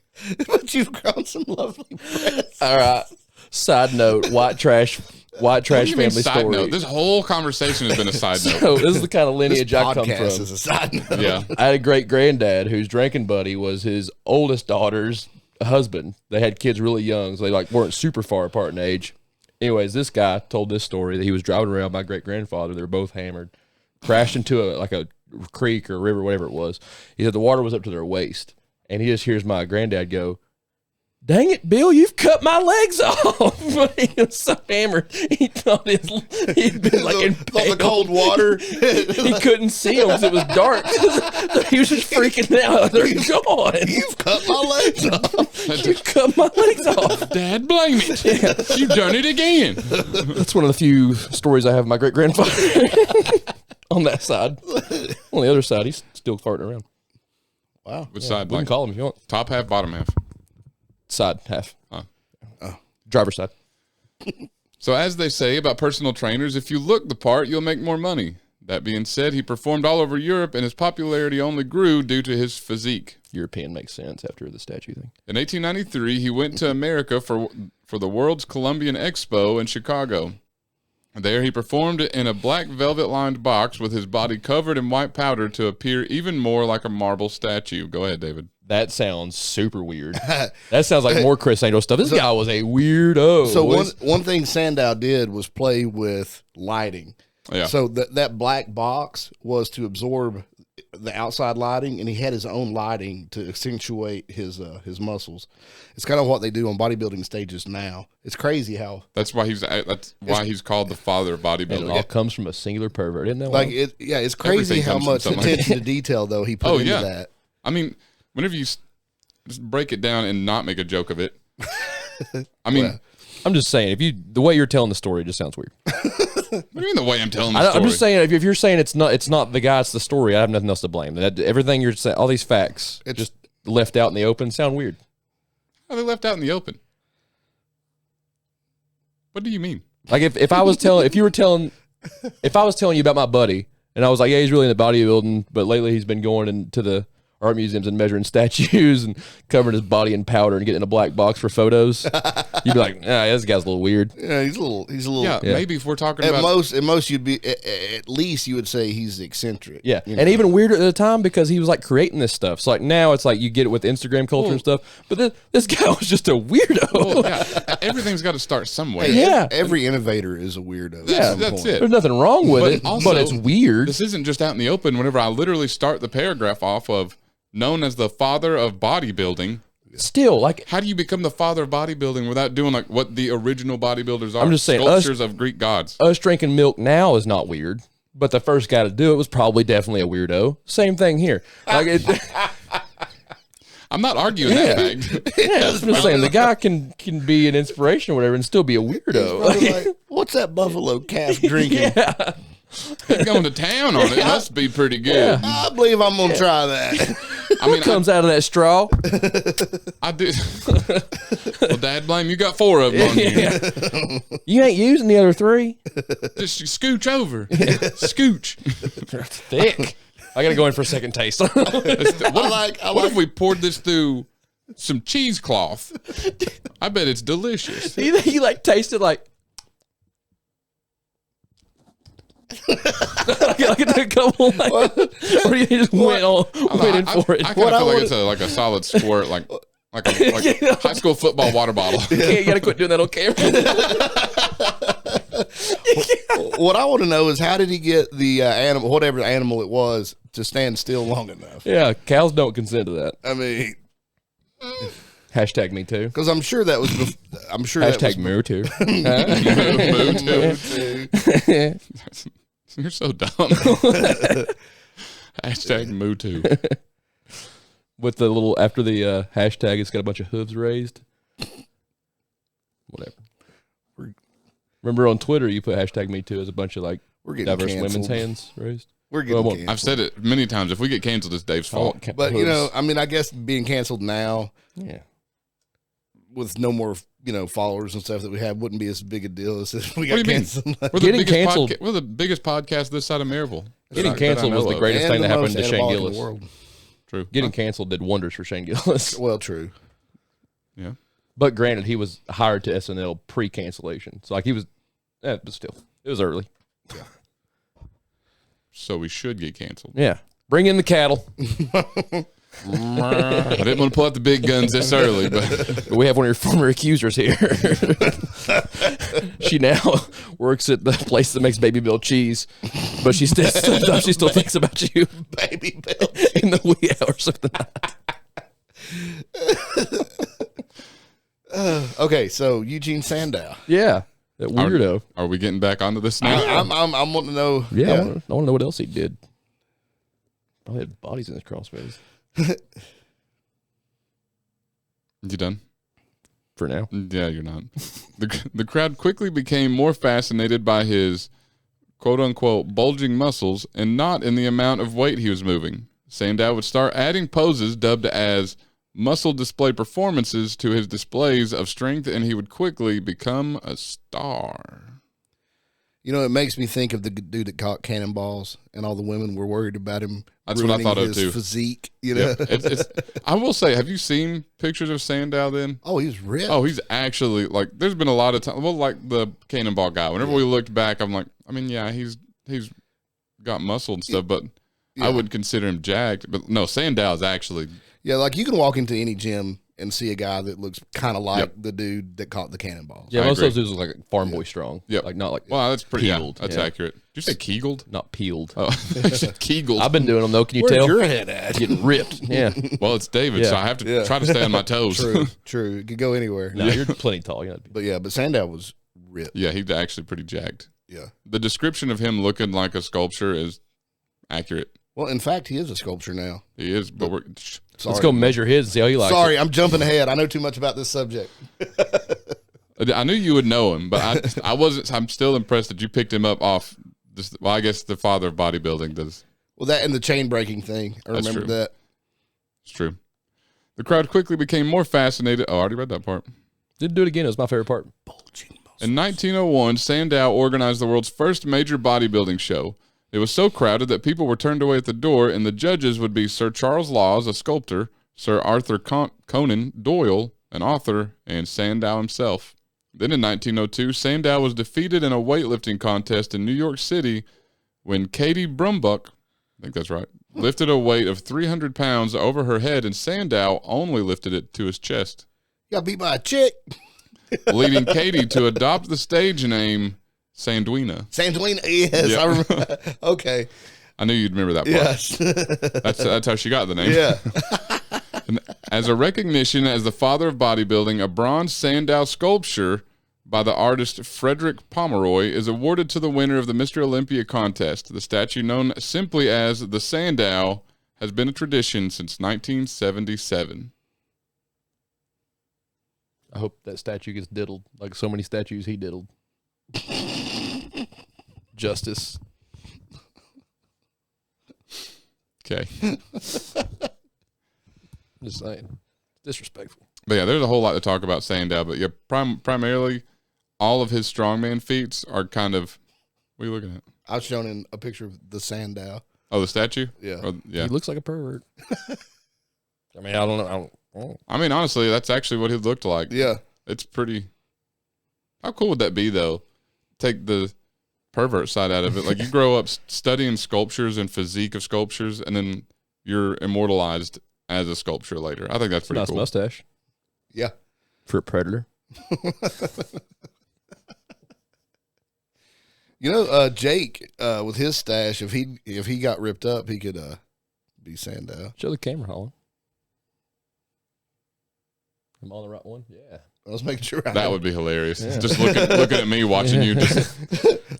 But you've grown some lovely breasts. All right. Side note, white trash What do you mean family side story. note? This whole conversation has been a side note. So this is the kind of This lineage I come podcast from. is a side note. Yeah. I had a great granddad whose drinking buddy was his oldest daughter's husband. They had kids really young, so they like weren't super far apart in age. Anyways, this guy told this story that he was driving around my great grandfather. They were both hammered, crashed into a creek or river, whatever it was. He said the water was up to their waist, and he just hears my granddad go, "Dang it, Bill, you've cut my legs off." He was so hammered. He thought he'd been like in the cold water. He couldn't see them because it was dark. So he was just freaking out. They're gone. You've cut my legs off. You cut my legs off. Dad, blame it. Yeah. You've done it again. That's one of the few stories I have of my great grandfather on that side. On the other side, he's still farting around. Wow. Which side? We can Like call him if you want. top half, bottom half. Side half. Huh. Driver's side. So as they say about personal trainers, if you look the part, you'll make more money. That being said, he performed all over Europe, and his popularity only grew due to his physique. European makes sense after the statue thing. In 1893, he went to America for the World's Columbian Expo in Chicago. There, he performed in a black velvet-lined box with his body covered in white powder to appear even more like a marble statue. Go ahead, David. That sounds super weird. That sounds like more Chris Angel stuff. This guy was a weirdo. So one thing Sandow did was play with lighting. Yeah. So that black box was to absorb the outside lighting, and he had his own lighting to accentuate his muscles. It's kind of what they do on bodybuilding stages now. It's crazy how That's why he's called the father of and it bodybuilding. all comes from a singular pervert, isn't that? like wild? it's crazy Everything how comes from much something like attention to detail though he put Oh, into yeah. that. I mean, whenever you just break it down and not make a joke of it, I mean, Well, I'm just saying, the way you're telling the story just sounds weird. what do you mean the way I'm telling the story? I'm just saying, if you're saying it's not the guy, it's the story. I have nothing else to blame. Everything you're saying, all these facts, just left out in the open, sound weird. How are they left out in the open? What do you mean? Like if I was telling you about my buddy, and I was like, yeah, he's really into bodybuilding, but lately he's been going into the art museums and measuring statues and covering his body in powder and getting in a black box for photos. You'd be like, yeah, this guy's a little weird. yeah, he's a little. Yeah, maybe if we're talking At about most, you'd be at least you would say he's eccentric. Yeah, you and know? even weirder at the time because he was like creating this stuff. So like now it's like you get it with Instagram culture and stuff. But this guy was just a weirdo. well, yeah, everything's got to start somewhere. Hey, Yeah. every innovator is a weirdo. That's it. There's nothing wrong with But it, also, but it's weird. This isn't just out in the open. Whenever I literally start the paragraph off of known as the father of bodybuilding, Still, like how do you become the father of bodybuilding without doing like what the original bodybuilders are? I'm just saying, sculptures of Greek gods. us drinking milk now is not weird, but the first guy to do it was probably definitely a weirdo. Same thing here. Like I'm not arguing that fact. yeah, I'm just saying the guy can be an inspiration or whatever and still be a weirdo. Probably like, what's that buffalo calf drinking? yeah. He's going to town on it. Must be pretty good. I believe I'm gonna try that. I mean, Comes out of that straw. I do. Well, Dad, blame you. Got 4 of them on you. You ain't using the other 3. Just scooch over. Scooch. Thick. I gotta go in for a second taste. What I if we poured this through some cheesecloth? I bet it's delicious. you like tasted like. I get a couple, like, or you just went in for it. I kind of feel like it's like a solid squirt, like a high school football water bottle. You gotta quit doing that on camera. What I want to know is how did he get the animal, whatever animal it was, to stand still long enough? Yeah, cows don't consent to that. I mean, Hashtag me too. because I'm sure that was. I'm sure Hashtag that moo too. was. You're so dumb. Hashtag moo too. With the little after the hashtag, it's got a bunch of hooves raised. Whatever. Remember on Twitter, you put hashtag me too as a bunch of like We're getting diverse canceled. women's hands raised. We're getting Well, canceled. I've said it many times. If we get canceled, it's Dave's fault. But you know, I mean, I guess being canceled now yeah. with no more, followers and stuff that we have wouldn't be as big a deal as if we What got do you mean? canceled. We're Canceled. We're the biggest podcast this side of Maryville. Getting That I canceled was know the of. greatest And thing the that happened most to Shane anabolic in Gillis. the world. True. Getting canceled did wonders for Shane Gillis. Well, true. Yeah. But granted, he was hired to SNL pre-cancellation, so like he was, but still, it was early. So we should get canceled. Yeah, bring in the cattle. I didn't want to pull out the big guns this early, but We have one of your former accusers here. She now works at the place that makes Baby Bill cheese, but sometimes she still thinks about you Baby Bill. in the wee hours of the night. Okay, so Eugene Sandow. Yeah, that weirdo. are we getting back onto this now? I'm wanting to know. Yeah, I want to know what else he did. Probably had bodies in his crawl space. You done? For now. Yeah, you're not. The crowd quickly became more fascinated by his quote-unquote bulging muscles and not in the amount of weight he was moving. Sandow would start adding poses dubbed as muscle display performances to his displays of strength, and he would quickly become a star. You know, it makes me think of the dude that caught cannonballs, and all the women were worried about him. That's what I thought of his too. Physique, you know. Yeah, I will say, have you seen pictures of Sandow then? Oh, he's ripped. Oh, he's actually like. There's been a lot of time. Well, like the cannonball guy. Whenever we looked back, I'm like, I mean, yeah, he's got muscle and stuff, but I would consider him jacked. But no, Sandow's actually. Yeah, like you can walk into any gym and see a guy that looks kind of like the dude that caught the cannonballs. Yeah, I most agree. of those dudes look like farm boy strong. Yep. Like not like Well, that's pretty. peeled. Yeah, that's Yeah. accurate. Did you say kegeled? Not peeled. Oh, kegeled. I've been doing them though. Can you Where's tell? your head at? Getting ripped. Yeah. Well, it's David, so Yeah. I have to try to stay on my toes. True. It could go anywhere. No, you're plenty tall. You know, But Sandow was ripped. Yeah, he's actually pretty jacked. Yeah. The description of him looking like a sculpture is accurate. Well, in fact, he is a sculpture now. He is, but we're. Sorry. let's go measure his and see how he likes Sorry, it. I'm jumping ahead. I know too much about this subject. I knew you would know him, but I wasn't. I'm still impressed that you picked him up off. This, well, I guess the father of bodybuilding does. Well, that and the chain breaking thing. I That's remember true. that. It's true. The crowd quickly became more fascinated. Oh, I already read that part. Didn't do it again. It was my favorite part. In 1901, Sandow organized the world's first major bodybuilding show. It was so crowded that people were turned away at the door, and the judges would be Sir Charles Laws, a sculptor, Sir Arthur Conan Doyle, an author, and Sandow himself. Then in 1902, Sandow was defeated in a weightlifting contest in New York City when Katie Brumbuck, I think that's right, lifted a weight of 300 pounds over her head, and Sandow only lifted it to his chest, Got beat by a chick. leading Katie to adopt the stage name Sandwina. Santoina. Yes, Yeah. I remember. Okay. I knew you'd remember that part. Yes. That's how she got the name. Yeah. And as a recognition as the father of bodybuilding, a bronze Sandow sculpture by the artist Frederick Pomeroy is awarded to the winner of the Mr. Olympia contest. The statue, known simply as the Sandow, has been a tradition since 1977. I hope that statue gets diddled like so many statues he diddled. Justice. Okay. Just saying. Disrespectful. But yeah, there's a whole lot to talk about Sandow. But yeah, primarily all of his strongman feats are kind of. What are you looking at? I was shown in a picture of the Sandow. Oh, the statue? Yeah. Or, yeah. He looks like a pervert. I mean, I don't know. I mean, honestly, that's actually what he looked like. Yeah. It's pretty. How cool would that be, though? Take the pervert side out of it. Like, you grow up studying sculptures and physique of sculptures, and then you're immortalized as a sculpture later. I think that's pretty Nice cool. mustache Yeah. for a predator. You know, Jake, with his stash, if he got ripped up, he could be Sandow. Show the camera, Holland. I'm on the right one. Yeah. I was making sure. That would be hilarious. Yeah. Just looking at me watching you. Just,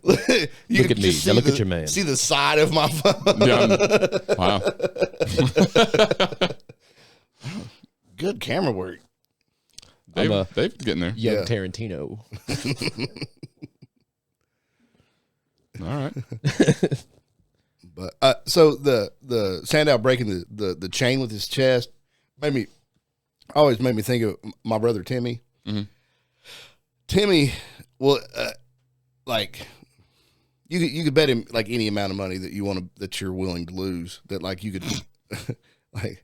Look at me. Now look at your man. See the side of my phone. yeah, wow. Good camera work. They've getting there. Young Yeah. Tarantino. All right. But so the Sandow breaking the chain with his chest always made me think of my brother Timmy. Mhm. Timmy, well, like you could bet him like any amount of money that you're willing to lose. That like you could like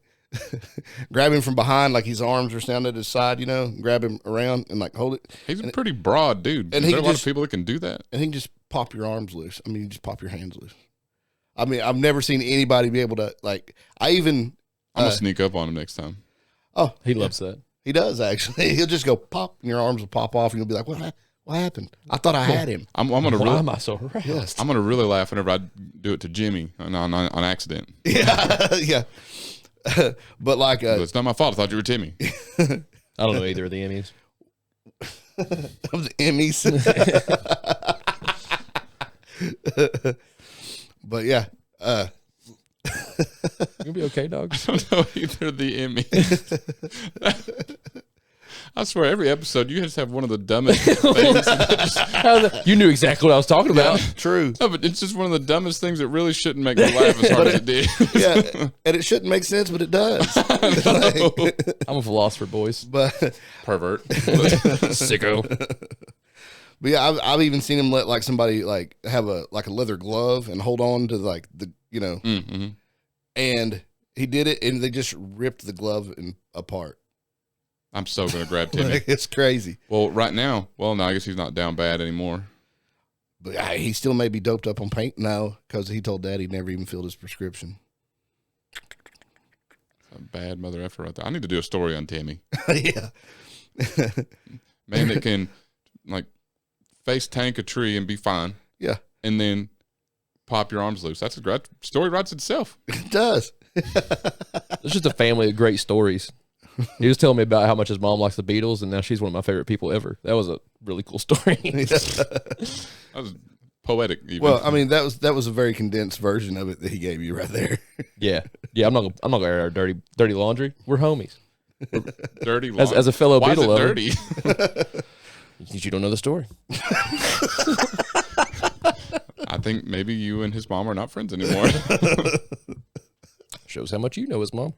grab him from behind, like his arms are down at his side, grab him around and like hold it, He's a pretty broad dude. and Is he there a can lot just- of people that can do that? and he can just pop your arms loose. I mean, you just pop your hands loose. I mean, I've never seen anybody be able to like. I'm gonna sneak up on him next time. Oh, He loves that. he does actually. He'll just go pop, and your arms will pop off, and you'll be like, "What happened? I thought I had him." I'm gonna Why really, am I so aroused? I'm gonna really laugh whenever I do it to Jimmy on accident. Yeah, yeah. But like, It's not my fault. I thought you were Timmy. I don't know either of the Emmys. that was Emmys. But yeah, You'll be okay, dog. I don't know either of the Emmy. I swear, every episode you just have one of the dumbest things. You knew exactly what I was talking about. true. No, but it's just one of the dumbest things that really shouldn't make me laugh as hard as it did. Yeah, and it shouldn't make sense, but it does. I'm a philosopher, boys. But Pervert. Sicko. But yeah, I've even seen him let like somebody like have a leather glove and hold on to like the Mm-hmm. and he did it and they just ripped the glove apart. I'm so gonna grab Timmy. Like, it's crazy. Well, right now, no, I guess he's not down bad anymore. But he still may be doped up on paint now because he told Dad he never even filled his prescription. A bad mother effer right there. I need to do a story on Timmy. Yeah. Man that can like face tank a tree and be fine. Yeah. And then pop your arms loose. That's a great story, writes itself. It does. It's just a family of great stories. He was telling me about how much his mom likes the Beatles, and now she's one of my favorite people ever. That was a really cool story. That was poetic. Even. Well, I mean, that was a very condensed version of it that he gave you right there. Yeah. I'm not gonna air our dirty laundry. We're homies. Dirty As a fellow Why Beatle is it lover. dirty? You don't know the story. I think maybe you and his mom are not friends anymore. Shows how much you know his mom.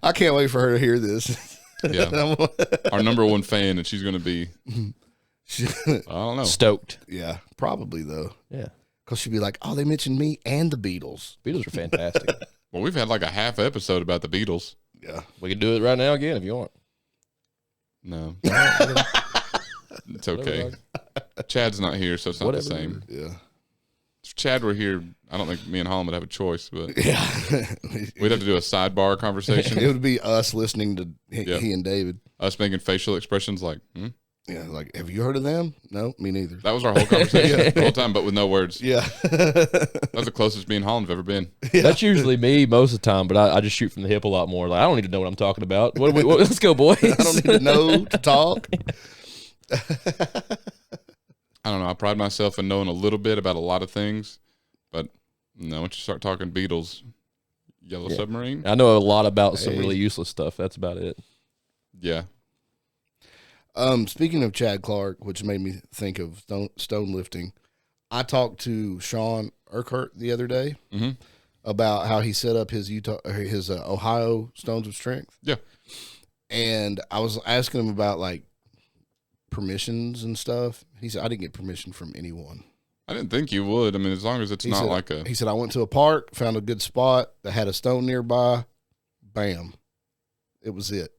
I can't wait for her to hear this. Yeah. Our number one fan, and she's going to be, I don't know. Stoked. Yeah, probably though. Yeah. Because she'd be like, oh, they mentioned me and the Beatles. Beatles are fantastic. Well, we've had like a half episode about the Beatles. Yeah. We can do it right now again if you want. No. It's okay. Whatever, Chad's not here, so it's not the same. Yeah. If Chad were here, I don't think me and Holland would have a choice, but Yeah. we'd have to do a sidebar conversation. It would be us listening to he and David. Us making facial expressions like, Yeah, like, have you heard of them? No, me neither. That was our whole conversation the whole time, but with no words. Yeah. That's the closest me and Holland have ever been. Yeah. That's usually me most of the time, but I just shoot from the hip a lot more. Like, I don't need to know what I'm talking about. Let's go, boys. I don't need to know to talk. I don't know. I pride myself in knowing a little bit about a lot of things, but no, once you start talking Beatles, Yellow Submarine. I know a lot about some really useless stuff. That's about it. Yeah. Speaking of Chad Clark, which made me think of stone lifting, I talked to Sean Urquhart the other day about how he set up his Ohio Stones of Strength. Yeah. And I was asking him about like permissions and stuff. He said, I didn't get permission from anyone. I didn't think you would. I mean, as long as it's not like a... He said, I went to a park, found a good spot that had a stone nearby. Bam. It was it.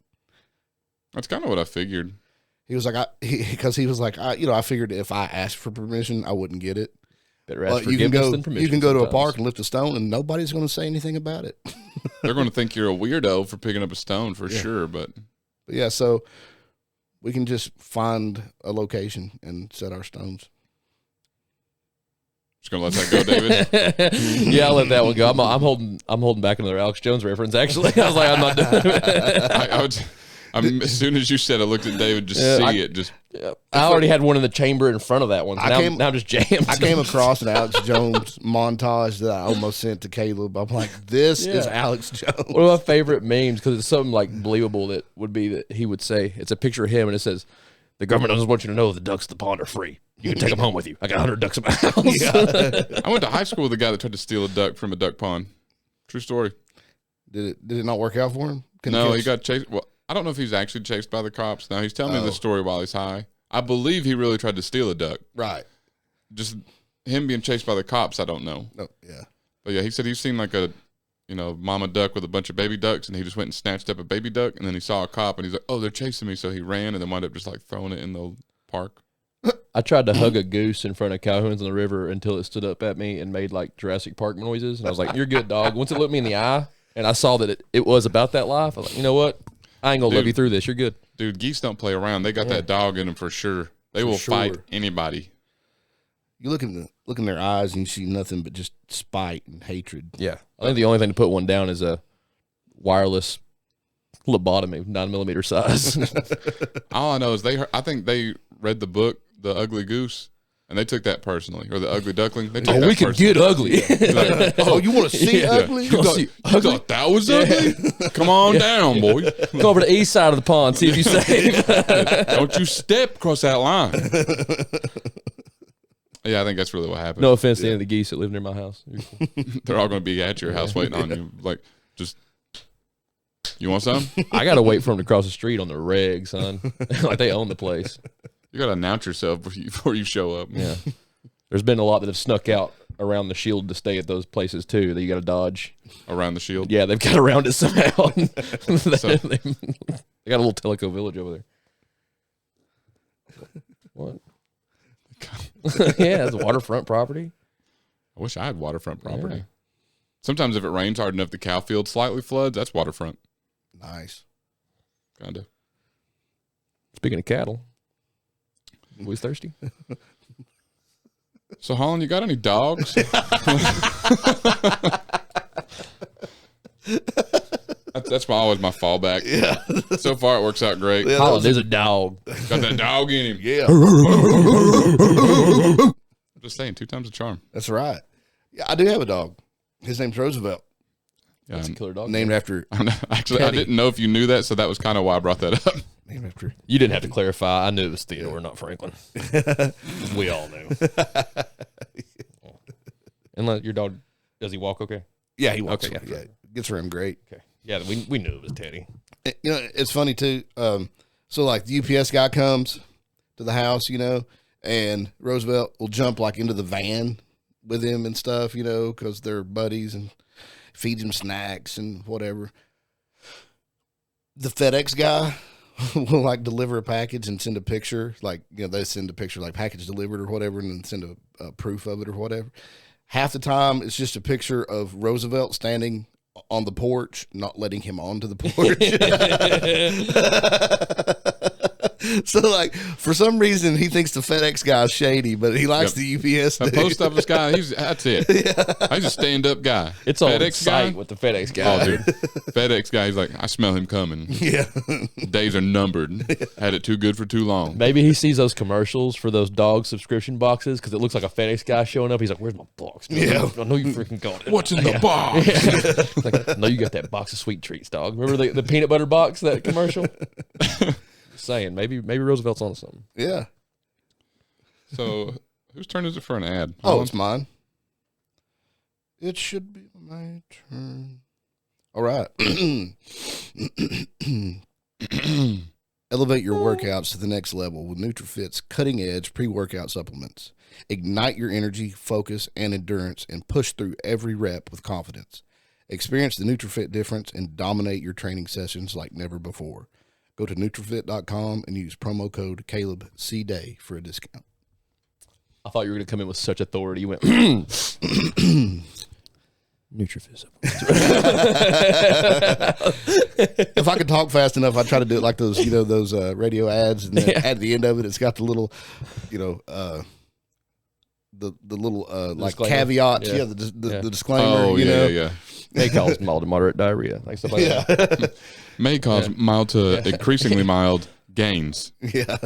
That's kind of what I figured. He was like, because he was like, I figured if I asked for permission, I wouldn't get it. Better ask You can forgiveness go, than permission. you can go to a sometimes. park and lift a stone, and nobody's going to say anything about it. They're going to think you're a weirdo for picking up a stone for sure, but Yeah, so we can just find a location and set our stones. just going to let that go, David. Yeah, I'll let that one go. I'm holding back another Alex Jones reference. Actually, I was like, I'm not doing it. As soon as you said it, I looked at David, it. I already had one in the chamber in front of that one. Now I'm just jammed. I came across an Alex Jones montage that I almost sent to Caleb. I'm like, this is Alex Jones. One of my favorite memes, because it's something like believable, that would be that he would say, it's a picture of him and it says, the government doesn't want you to know the ducks in the pond are free. You can take them home with you. I got 100 ducks in my house. I went to high school with a guy that tried to steal a duck from a duck pond. True story. Did it not work out for him? No, he got chased. Well, I don't know if he's actually chased by the cops. Now, he's telling me the story while he's high. I believe he really tried to steal a duck. Right. Just him being chased by the cops, I don't know. Oh, yeah. But yeah, he said he's seen like a, mama duck with a bunch of baby ducks, and he just went and snatched up a baby duck, and then he saw a cop, and he's like, oh, they're chasing me. So he ran and then wound up just like throwing it in the park. I tried to hug a goose in front of Calhoun's on the river until it stood up at me and made like Jurassic Park noises. And I was like, you're good, dog. Once it looked me in the eye and I saw that it was about that life, I was like, you know what? I ain't going to love you through this. You're good. Dude, geese don't play around. They got that dog in them for sure. They will fight anybody. You look in their eyes and you see nothing but just spite and hatred. Yeah. I think the only thing to put one down is a wireless lobotomy, 9mm size. All I know is I think they read the book, The Ugly Goose, and they took that personally. Or The Ugly Duckling. They took that We can personally. get ugly. Like, oh, you want to see ugly? You thought that was ugly? Come on down, boy. Go over to the east side of the pond, see if you save. Don't you step across that line. Yeah, I think that's really what happened. No offense to any of the geese that live near my house. They're all going to be at your house waiting on you. Like, just You want some? I gotta wait for them to cross the street on the reg, son. Like they own the place. You got to announce yourself before you show up. Yeah. There's been a lot that have snuck out around the shield to stay at those places too that you got to dodge. Around the shield? Yeah, they've got around it somehow. They got a little Teleco village over there. What? Yeah, it's waterfront property. I wish I had waterfront property. Yeah. Sometimes if it rains hard enough, the cow field slightly floods. That's waterfront. Nice. Kind of. Speaking of cattle, we thirsty? So, Holland, you got any dogs? That's always my fallback. Yeah. So far, it works out great. Yeah. Holland is a dog. Got that dog in him. Yeah. I'm just saying, 2 times the charm. That's right. Yeah, I do have a dog. His name's Roosevelt. Yeah, That's a killer dog. Named after actually, I didn't know if you knew that, so that was kind of why I brought that up. named after You didn't have to clarify. I knew it was Theodore, not Franklin. We all knew. And your dog, does he walk okay? Yeah, he walks. Okay, Yeah, gets around great. Okay. Yeah, we knew it was Teddy. You know, it's funny too. So like the UPS guy comes to the house, you know, and Roosevelt will jump like into the van with him and stuff, you know, because they're buddies, and feeds him snacks and whatever. The FedEx guy will like deliver a package and send a picture, like, you know, they send a picture like package delivered or whatever, and then send a proof of it or whatever. Half the time it's just a picture of Roosevelt standing on the porch, not letting him onto the porch. So, like, for some reason, he thinks the FedEx guy's shady, but he likes the UPS The dude. post office guy, that's it. He's a stand-up guy. It's on FedEx site guy? with the FedEx guy. Oh, dude. FedEx guy, he's like, I smell him coming. Yeah. Days are numbered. Had it too good for too long. Maybe he sees those commercials for those dog subscription boxes because it looks like a FedEx guy showing up. He's like, "Where's my box? Man? Yeah. I know you freaking got it. What's in the box? It's like, I know you got that box of sweet treats, dog. Remember the peanut butter box, that commercial? Just saying, maybe Roosevelt's on something. Yeah. So, whose turn is it for an ad? Oh, it's mine. It should be my turn. All right. Elevate your workouts to the next level with NutriFit's cutting-edge pre-workout supplements. Ignite your energy, focus, and endurance, and push through every rep with confidence. Experience the NutriFit difference and dominate your training sessions like never before. Go to NutriFit.com and use promo code CalebCDay for a discount. I thought you were going to come in with such authority. You went, NutriFit. If I could talk fast enough, I'd try to do it like those, you know, those radio ads, and then at the end of it, it's got the little, you know, the little like disclaimer. caveats, Yeah. the disclaimer. Oh, you know? yeah. May cause mild to moderate diarrhea. Like stuff like that. May cause mild to increasingly mild gains. Yeah.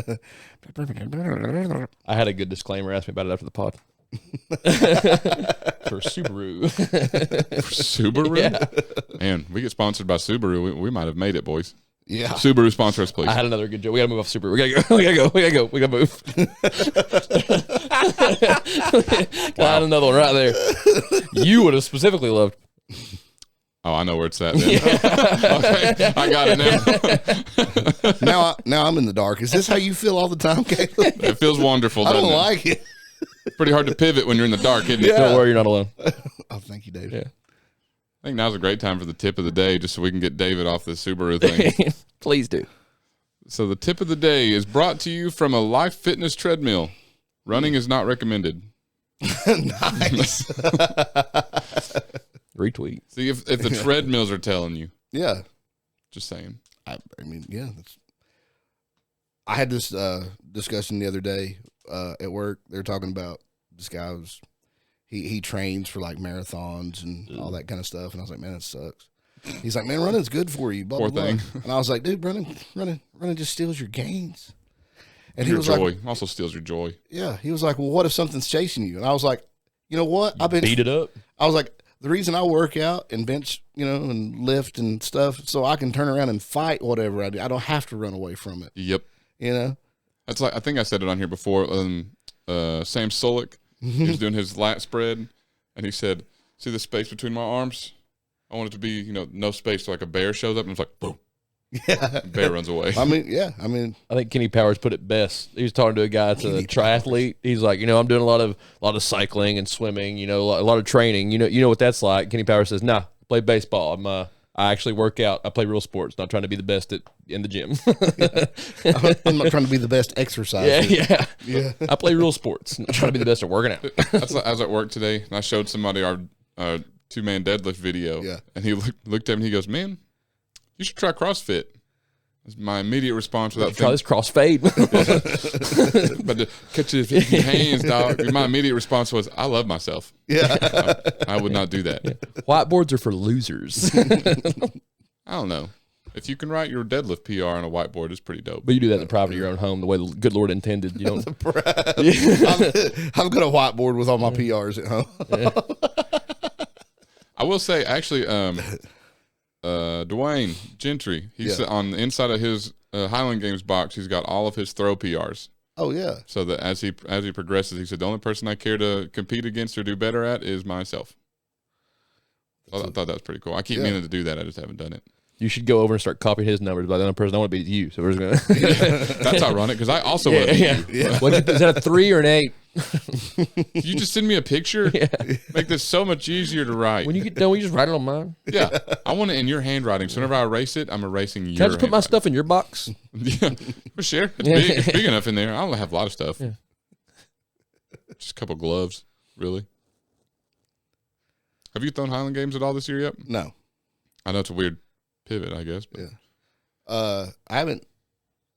I had a good disclaimer. Ask me about it after the pod. For Subaru. For Subaru? Yeah. Man, we get sponsored by Subaru. We might have made it, boys. Yeah. Subaru, sponsor us, please. I had another good joke. We gotta move off Subaru. We gotta move. I had another one right there. You would have specifically loved. Oh, I know where it's at then. Okay, I got it now. Now I'm in the dark. Is this how you feel all the time, Caleb? It feels wonderful, I doesn't don't it? like it. Pretty hard to pivot when you're in the dark, isn't it? Yeah. Don't worry, you're not alone. Oh, thank you, Dave. Yeah. I think now's a great time for the tip of the day, just so we can get David off this Subaru thing. Please do. So the tip of the day is brought to you from a Life Fitness treadmill. Running is not recommended. Nice. Retweet. See, if the treadmills are telling you. Yeah. Just saying. I mean, yeah. I had this discussion the other day at work. They were talking about this guy was he trains for like marathons and all that kind of stuff, and I was like, man, that sucks. He's like, man, running's good for you. Blah, Poor blah, thing. blah. And I was like, dude, running just steals your gains. And he Your was joy like, also steals your joy. yeah. He was like, well, what if something's chasing you? And I was like, you know what? I've been Beat it up. I was like, the reason I work out and bench, you know, and lift and stuff, so I can turn around and fight whatever I do. I don't have to run away from it. Yep. You know? That's like, I think I said it on here before. Sam Solik, he was doing his lat spread, and he said, see the space between my arms? I I want it to be, no space. So like a bear shows up and it's like, boom. Yeah. Bear runs away. I mean, I think Kenny Powers put it best. He was talking to a guy that's a triathlete. He's like, I'm doing a lot of cycling and swimming, a lot of training. You know what that's like. Kenny Powers says, nah, I play baseball. I actually work out. I play real sports, not trying to be the best in the gym. I'm not trying to be the best exercise. Yeah. I play real sports, not trying to be the best at working out. I was at work today, and I showed somebody our 2-man deadlift video. Yeah. And he looked at me and he goes, man, you should try CrossFit. That's my immediate response without try this crossfade. But to catch your hands, dog. My immediate response was, I love myself. Yeah. I would not do that. Whiteboards are for losers. I don't know. If you can write your deadlift PR on a whiteboard, it's pretty dope. But you do that in the private of your own home, the way the good Lord intended. You don't. I'm gonna whiteboard with all my PRs at home. I will say, actually, Dwayne Gentry, he's on the inside of his Highland Games box. He's got all of his throw PRs. Oh yeah. So that as he progresses, he said the only person I care to compete against or do better at is myself. I thought that was pretty cool. I keep meaning to do that. I just haven't done it. You should go over and start copying his numbers. But the only person I want to be is you. So we're just gonna. That's ironic because I also want to be you. Yeah. Is that a 3 or an 8? You just send me a picture. Make this so much easier to write. When you get done, will you just write it on mine? Yeah, I want it in your handwriting. So whenever I erase it, I'm erasing your. Can I just put my stuff in your box? Yeah, for sure. It's big enough in there. I don't have a lot of stuff. Yeah. Just a couple gloves, really. Have you thrown Highland Games at all this year yet? No. I know it's a weird pivot, I guess. But. Yeah. I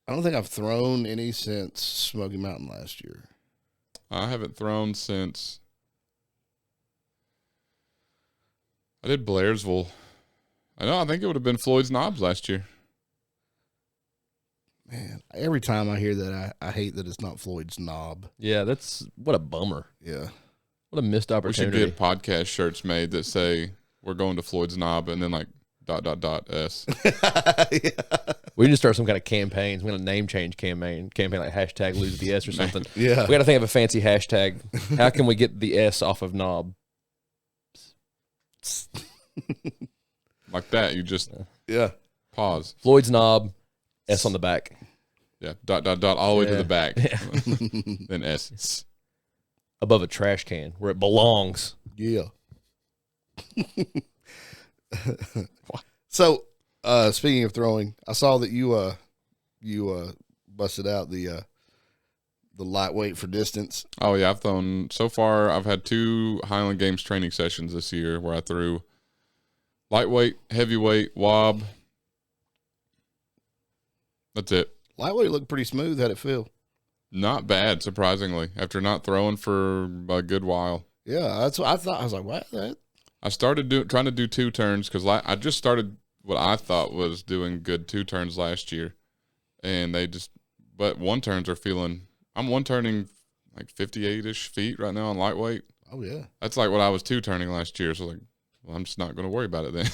don't think I've thrown any since Smoky Mountain last year. I haven't thrown since I did Blairsville. I think it would have been Floyd's Knobs last year. Man, every time I hear that, I hate that it's not Floyd's Knob. Yeah, that's what a bummer. Yeah. What a missed We opportunity. should get podcast shirts made that say we're going to Floyd's Knob and then like ... S. Yeah. We need to start some kind of campaign, some kind of name change campaign like hashtag lose the S or something. Yeah. We got to think of a fancy hashtag. How can we get the S off of knob? Like that. You just pause. Floyd's knob, S on the back. Yeah. ... all the way to the back. Yeah. Then S. Above a trash can where it belongs. Yeah. So, speaking of throwing, I saw that you busted out the lightweight for distance. Oh yeah, I've thrown so far. I've had 2 Highland Games training sessions this year where I threw lightweight, heavyweight, wob. That's it. Lightweight looked pretty smooth. How'd it feel? Not bad, surprisingly. After not throwing for a good while. Yeah, that's what I thought. I was like, what? I started trying to do 2 turns because I just started what I thought was doing good 2 turns last year, and but 1 turns are feeling. I'm 1 turning like 58-ish feet right now on lightweight. Oh yeah, that's like what I was 2 turning last year. So like, well, I'm just not going to worry about it then.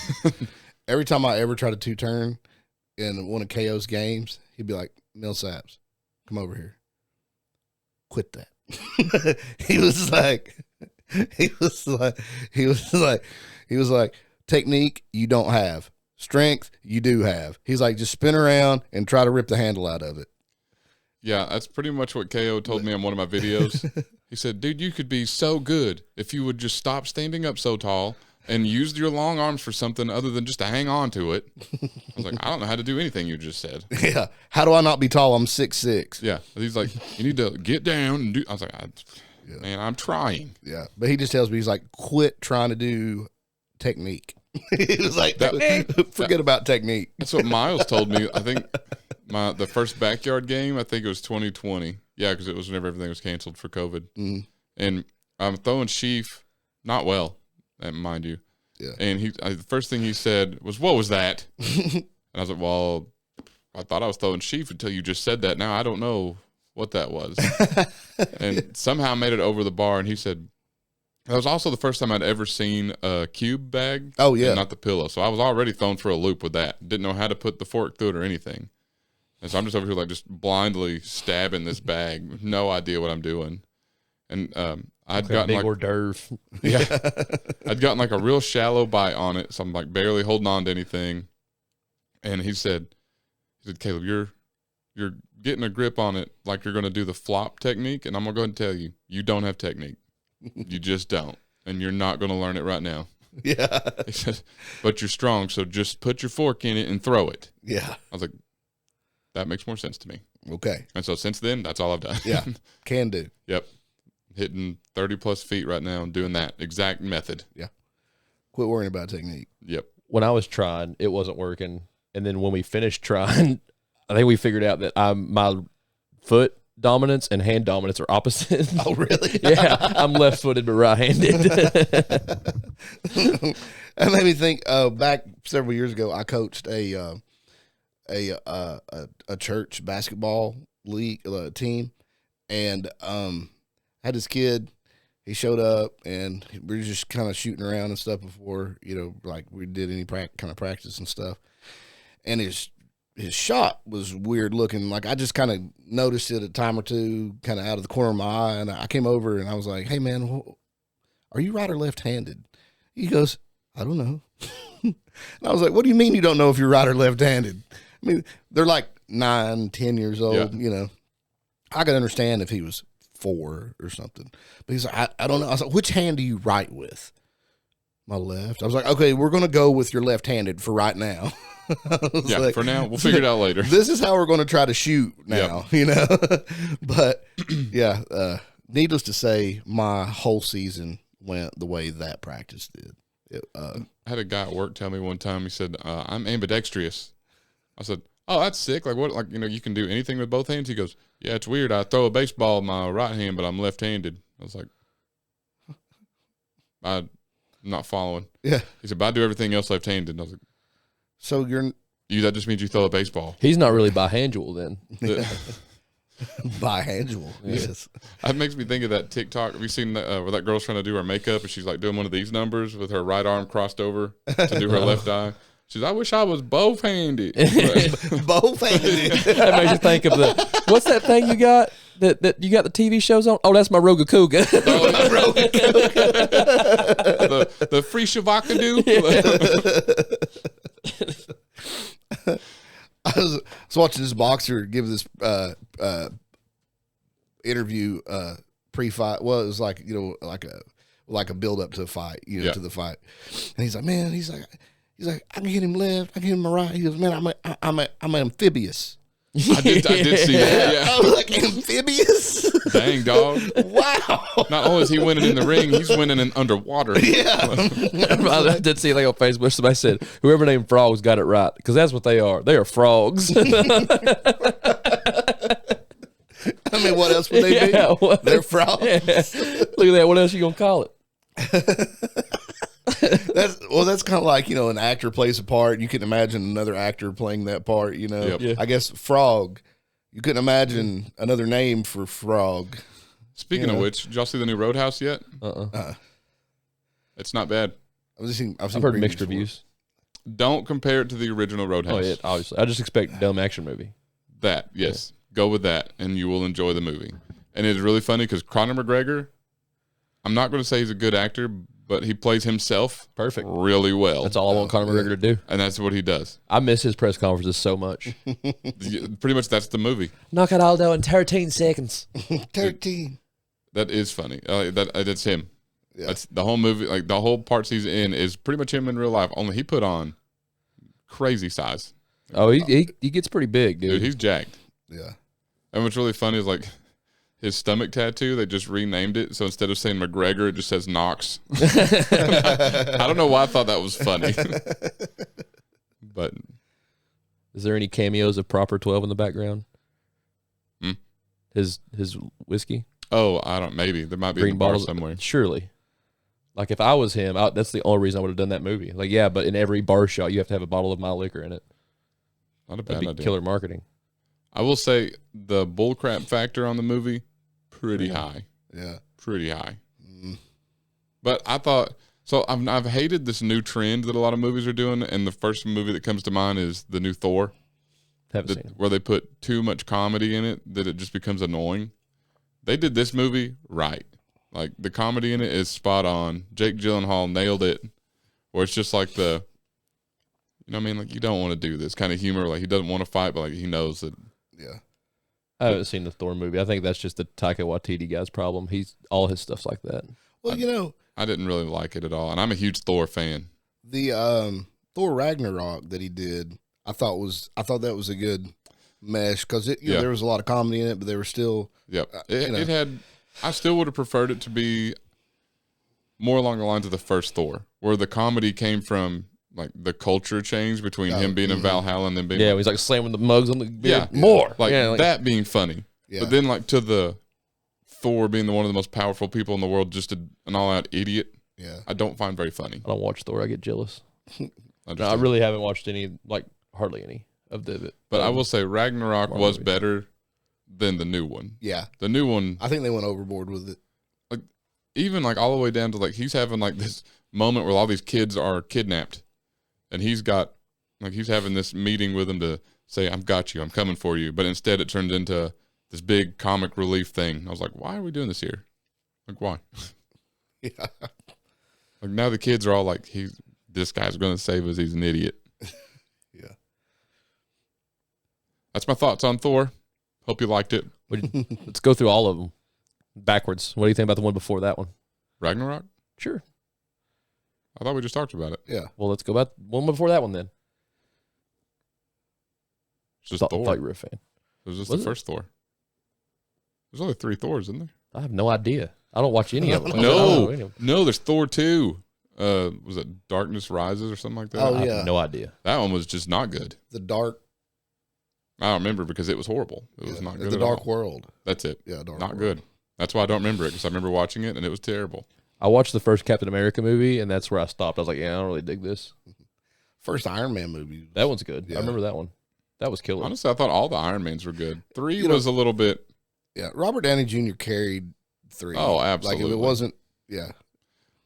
Every time I ever try to 2 turn in one of KO's games, he'd be like, "Mill Saps, come over here, quit that." He was like, technique you don't have, strength you do have. He's like, just spin around and try to rip the handle out of it. Yeah, that's pretty much what KO told me on one of my videos. He said, dude, you could be so good if you would just stop standing up so tall and use your long arms for something other than just to hang on to it. I was like, I don't know how to do anything you just said. Yeah. How do I not be tall? I'm 6'6". Yeah. He's like, you need to get down and do. I was like, man, I'm trying. Yeah. But he just tells me, he's like, quit trying to do technique. He was like, forget about technique. That's what Miles told me. I think the first backyard game, I think it was 2020. Yeah, because it was whenever everything was canceled for COVID. Mm-hmm. And I'm throwing sheaf, not well, mind you. Yeah. And the first thing he said was, "What was that?" And I was like, "Well, I thought I was throwing sheaf until you just said that. Now I don't know what that was." And somehow made it over the bar. And he said, that was also the first time I'd ever seen a cube bag. Oh, yeah. And not the pillow. So I was already thrown for a loop with that. Didn't know how to put the fork through it or anything. And so I'm just over here like just blindly stabbing this bag. No idea what I'm doing. And I'd Okay, gotten big like hors d'oeuvre. yeah, I'd gotten like a real shallow bite on it, so I'm like barely holding on to anything. And he said, Caleb, you're getting a grip on it like you're going to do the flop technique, and I'm gonna go ahead and tell you, you don't have technique. You just don't, and you're not going to learn it right now. Yeah. He said, but you're strong, so just put your fork in it and throw it. Yeah. I was like, that makes more sense to me. Okay. And so since then, that's all I've done. Yeah. Can do. Yep. Hitting 30 plus feet right now and doing that exact method. Yeah. Quit worrying about technique. Yep. When I was trying, it wasn't working. And then when we finished trying, I think we figured out that my foot dominance and hand dominance are opposite. Oh, really? Yeah, I'm left-footed but right-handed. That made me think. Back several years ago, I coached a church basketball league team, and had this kid. He showed up, and we were just kind of shooting around and stuff before, like we did any kind of practice and stuff. And his shot was weird looking. Like I just kind of noticed it a time or two, kind of out of the corner of my eye. And I came over and I was like, "Hey man, are you right or left-handed?" He goes, "I don't know." And I was like, "What do you mean you don't know if you're right or left-handed?" I mean, they're like 9, 10 years old. Yeah. I could understand if he was 4 or something, but he's like, I don't know. I was like, "Which hand do you write with?" "My left." I was like, "Okay, we're going to go with your left-handed for right now." Yeah, like, for now. We'll figure it out later. This is how we're going to try to shoot now, But, yeah, needless to say, my whole season went the way that practice did. I had a guy at work tell me one time, he said, I'm ambidextrous. I said, oh, that's sick. Like, what? Like, you can do anything with both hands? He goes, yeah, it's weird. I throw a baseball with my right hand, but I'm left-handed. I was like, I'm not following. Yeah. He said, but I do everything else left-handed. I was like, So that just means you throw a baseball. He's not really bihandual then. bihandual. Yes. That makes me think of that TikTok. Have you seen that, where that girl's trying to do her makeup and she's like doing one of these numbers with her right arm crossed over to do her left eye? She's, I wish I was both-handed. Both-handed. That makes you think of what's that thing you got that you got the TV shows on? Oh, that's my Rogakuga. The free Shavakadu. I was watching this boxer give this interview pre-fight. Well, it was like like a build up to a fight, to the fight. And he's like, man, he's like, I can hit him left, I can hit him right. He goes, man, I'm amphibious. I did see that. Yeah. I was like, amphibious. Dang, dog. Wow. Not only is he winning in the ring, he's winning in underwater. Yeah. I did see a thing on Facebook. Somebody said, whoever named frogs got it right, because that's what they are. They are frogs. I mean, what else would they be? They're frogs. Yeah. Look at that. What else you going to call it? That's kind of like, an actor plays a part. You can imagine another actor playing that part, Yep. Yeah. I guess frog. You couldn't imagine another name for frog. Speaking of which, did y'all see the new Roadhouse yet? Uh-uh. It's not bad. I've heard mixed reviews. Don't compare it to the original Roadhouse. Oh, yeah, obviously. I just expect a dumb action movie. That, yes. Go with that, and you will enjoy the movie. And it's really funny because Conor McGregor, I'm not going to say he's a good actor, but he plays himself Perfect. really well. That's all I want Conor McGregor to do. And that's what he does. I miss his press conferences so much. Pretty much that's the movie. Knock it all down in 13 seconds. 13. That is funny. That's him. Yeah. That's the whole movie. Like the whole parts he's in is pretty much him in real life. Only he put on crazy size. Oh, he gets pretty big, dude. Dude, he's jacked. Yeah. And what's really funny is like his stomach tattoo, they just renamed it. So instead of saying McGregor, it just says Knox. I don't know why I thought that was funny. But is there any cameos of Proper 12 in the background? Hmm? His whiskey? oh, maybe there might be Green in the bar bottles somewhere. Surely. Like if I was him, that's the only reason I would have done that movie. Like, yeah, but in every bar shot, you have to have a bottle of my liquor in it. Not a That'd bad be idea. killer marketing. I will say the bullcrap factor on the movie, pretty high. Yeah. Pretty high. Mm. But I thought, so I've hated this new trend that a lot of movies are doing, and the first movie that comes to mind is the new Thor, Haven't seen it. where they put too much comedy in it that it just becomes annoying. They did this movie right. Like the comedy in it is spot on. Jake Gyllenhaal nailed it. Where it's just like the, you know what I mean? Like you don't want to do this kind of humor. Like he doesn't want to fight, but like he knows that. Yeah. I haven't seen the Thor movie. I think that's just the Taika Waititi guy's problem. All his stuff's like that. Well, I didn't really like it at all, and I'm a huge Thor fan. the Thor Ragnarok that he did, I thought that was a good mesh because there was a lot of comedy in it, but they were still. Yep. It had. I still would have preferred it to be more along the lines of the first Thor, where the comedy came from like the culture change between him being in Valhalla and then being he's like slamming the mugs on the beard. Yeah. More like that being funny. Yeah. But then like to the Thor being one of the most powerful people in the world, just an all-out idiot. Yeah, I don't find very funny. I don't watch Thor. I get jealous. I really haven't watched any, like hardly any of the. But I will say Ragnarok was better than the new one. Yeah, the new one. I think they went overboard with it. Like even like all the way down to like he's having like this moment where all these kids are kidnapped, and he's having this meeting with them to say, "I've got you. I'm coming for you." But instead, it turned into this big comic relief thing. I was like, "Why are we doing this here? Like, why?" Yeah. Like now the kids are all like, this guy's going to save us. He's an idiot. Yeah. That's my thoughts on Thor. Hope you liked it. Let's go through all of them backwards. What do you think about the one before that one? Ragnarok? Sure. I thought we just talked about it. Yeah. Well, let's go about one before that one then. It's just I Thor. thought you were a fan. It was just the first Thor. There's only 3 Thors, isn't there? I have no idea. I don't watch any of them. No, there's Thor 2. Was it Darkness Rises or something like that? Oh, I yeah. have no idea. That one was just not good. The Dark. I don't remember because it was horrible. It was not good. The at Dark all. World. That's it. Yeah, Dark Not World. good. That's why I don't remember it because I remember watching it and it was terrible. I watched the first Captain America movie, and that's where I stopped. I was like, I don't really dig this. First Iron Man movie. That one's good. Yeah. I remember that one. That was killer. Honestly, I thought all the Iron Mans were good. 3 was a little bit. Yeah, Robert Downey Jr. carried 3. Oh, absolutely. Like if it wasn't, yeah.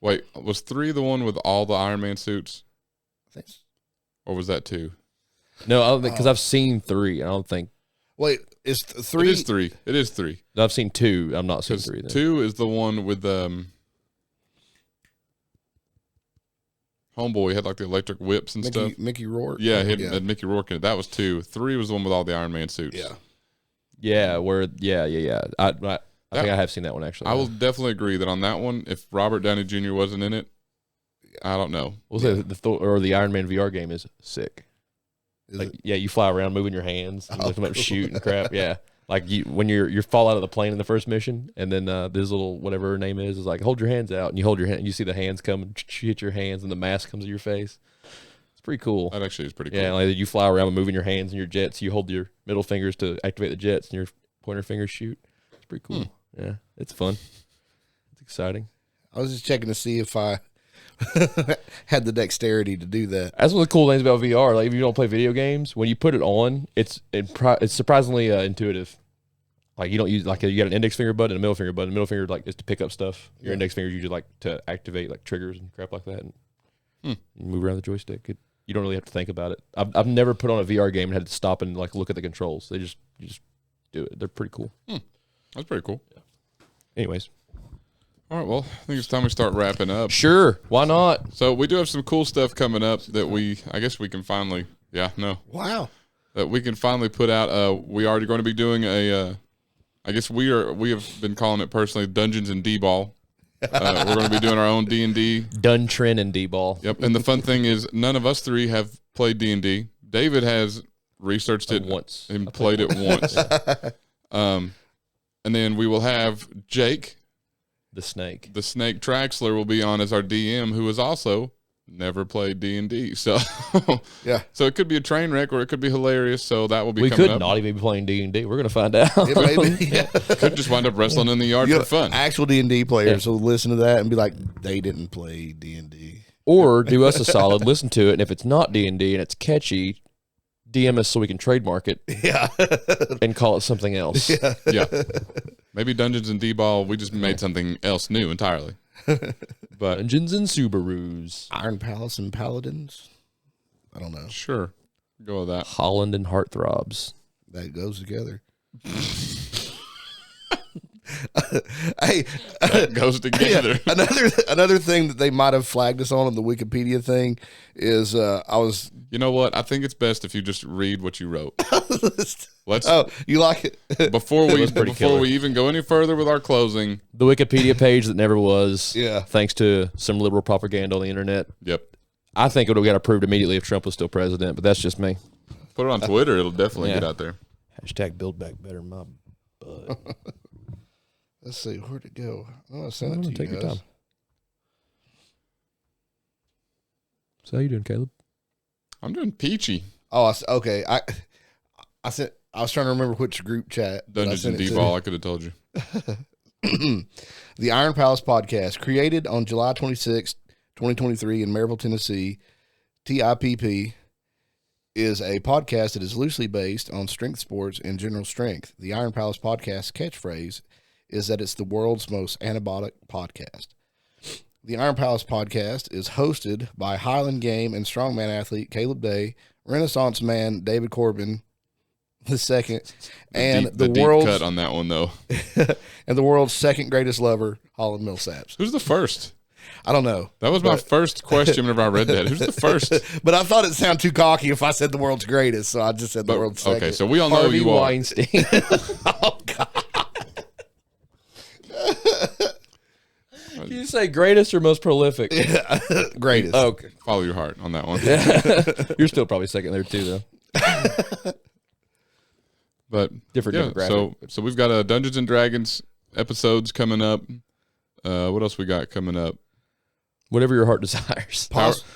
Wait, was 3 the one with all the Iron Man suits? I think. Or was that 2? No, I don't think because I've seen 3. I don't think. Wait, is 3? It is 3. It is 3. I've seen 2. I'm not seen 3. Then. 2 is the one with Homeboy had like the electric whips and stuff. Mickey Rourke. Yeah, he had Mickey Rourke in it. That was 2. 3 was the one with all the Iron Man suits. Yeah. Yeah, I think I have seen that one actually. I will definitely agree that on that one, if Robert Downey Jr. wasn't in it, I don't know. We'll say the Thor or the Iron Man VR game is sick. Is like, it? yeah, you fly around moving your hands, and looking up, shoot and crap. Yeah, like when you fall out of the plane in the first mission, and then this little whatever her name is like hold your hands out, and you hold your hand, and you see the hands come and hit your hands, and the mask comes to your face. It's pretty cool. That actually is pretty cool. Yeah, like you fly around moving your hands and your jets. You hold your middle fingers to activate the jets, and your pointer fingers shoot. It's pretty cool. Yeah, it's fun. It's exciting. I was just checking to see if I had the dexterity to do that. That's one of the cool things about VR. Like if you don't play video games, when you put it on, it's surprisingly intuitive. Like you don't use like you got an index finger button and a middle finger button. The middle finger like is to pick up stuff. Your index finger is usually like to activate like triggers and crap like that. And you move around the joystick. You don't really have to think about it. I've never put on a VR game and had to stop and like look at the controls. You just do it. They're pretty cool. That's pretty cool. Yeah. Anyways. All right, well, I think it's time we start wrapping up. Sure. Why not? So we do have some cool stuff coming up that I guess we can finally, Wow. that we can finally put out. We are going to be doing I guess we have been calling it personally Dungeons and D-Ball. We're going to be doing our own D&D. Duntrin and D-Ball. Yep, and the fun thing is none of us 3 have played D&D. David has researched it once and played it once. And then we will have Jake, the snake Traxler, will be on as our DM, who has also never played D&D. So Yeah. so it could be a train wreck or it could be hilarious. So that will be we coming could up. not even be playing D&D. We're gonna find out. It may be. Could just wind up wrestling in the yard for fun. Actual D&D players will listen to that and be like, they didn't play D&D. Or do us a solid, listen to it, and if it's not D&D and it's catchy, DM us so we can trademark it. Yeah. And call it something else. Yeah. Maybe Dungeons and D-Ball, we just made something else new entirely. But Dungeons and Subarus. Iron Palace and Paladins. I don't know. sure, go with that. Holland and Heartthrobs. That goes together. Hey, That goes together. another thing that they might have flagged us on the Wikipedia thing is I was. You know what? I think it's best if you just read what you wrote. Let's. Oh, you like it? Before pretty killer. we even go any further with our closing. The Wikipedia page that never was. Yeah. Thanks to some liberal propaganda on the internet. Yep. I think it would have got approved immediately if Trump was still president, but that's just me. Put it on Twitter. It'll definitely Yeah. get out there. Hashtag build back better, my bud. Let's see, where'd it go? Oh, I sent it to you Take your guys. time. So how you doing, Caleb? I'm doing peachy. Oh, okay. I sent. I was trying to remember which group chat. that I Dungeons and sent it to. D-ball. I could have told you. The Iron Palace podcast, created on July 26, 2023 in Maryville, Tennessee. TIPP is a podcast that is loosely based on strength sports and general strength. The Iron Palace podcast catchphrase is that it's the world's most anabolic podcast. The Iron Palace podcast is hosted by Highland Game and strongman athlete Caleb Day, Renaissance man David Corbin II, and the deep world's cut on that one though. and the world's second greatest lover, Holland Millsaps. Who's the first? I don't know. That was my first question whenever I read that. Who's the first? But I thought it sounded too cocky if I said the world's greatest, so I just said the world's second. Okay, so we all know Harvey you are. Weinstein. Oh, God. Did you say greatest or most prolific? Greatest. Oh, okay. Follow your heart on that one. You're still probably second there too, though. But Different yeah, demographic. so we've got Dungeons and Dragons episodes coming up. What else we got coming up? Whatever your heart desires.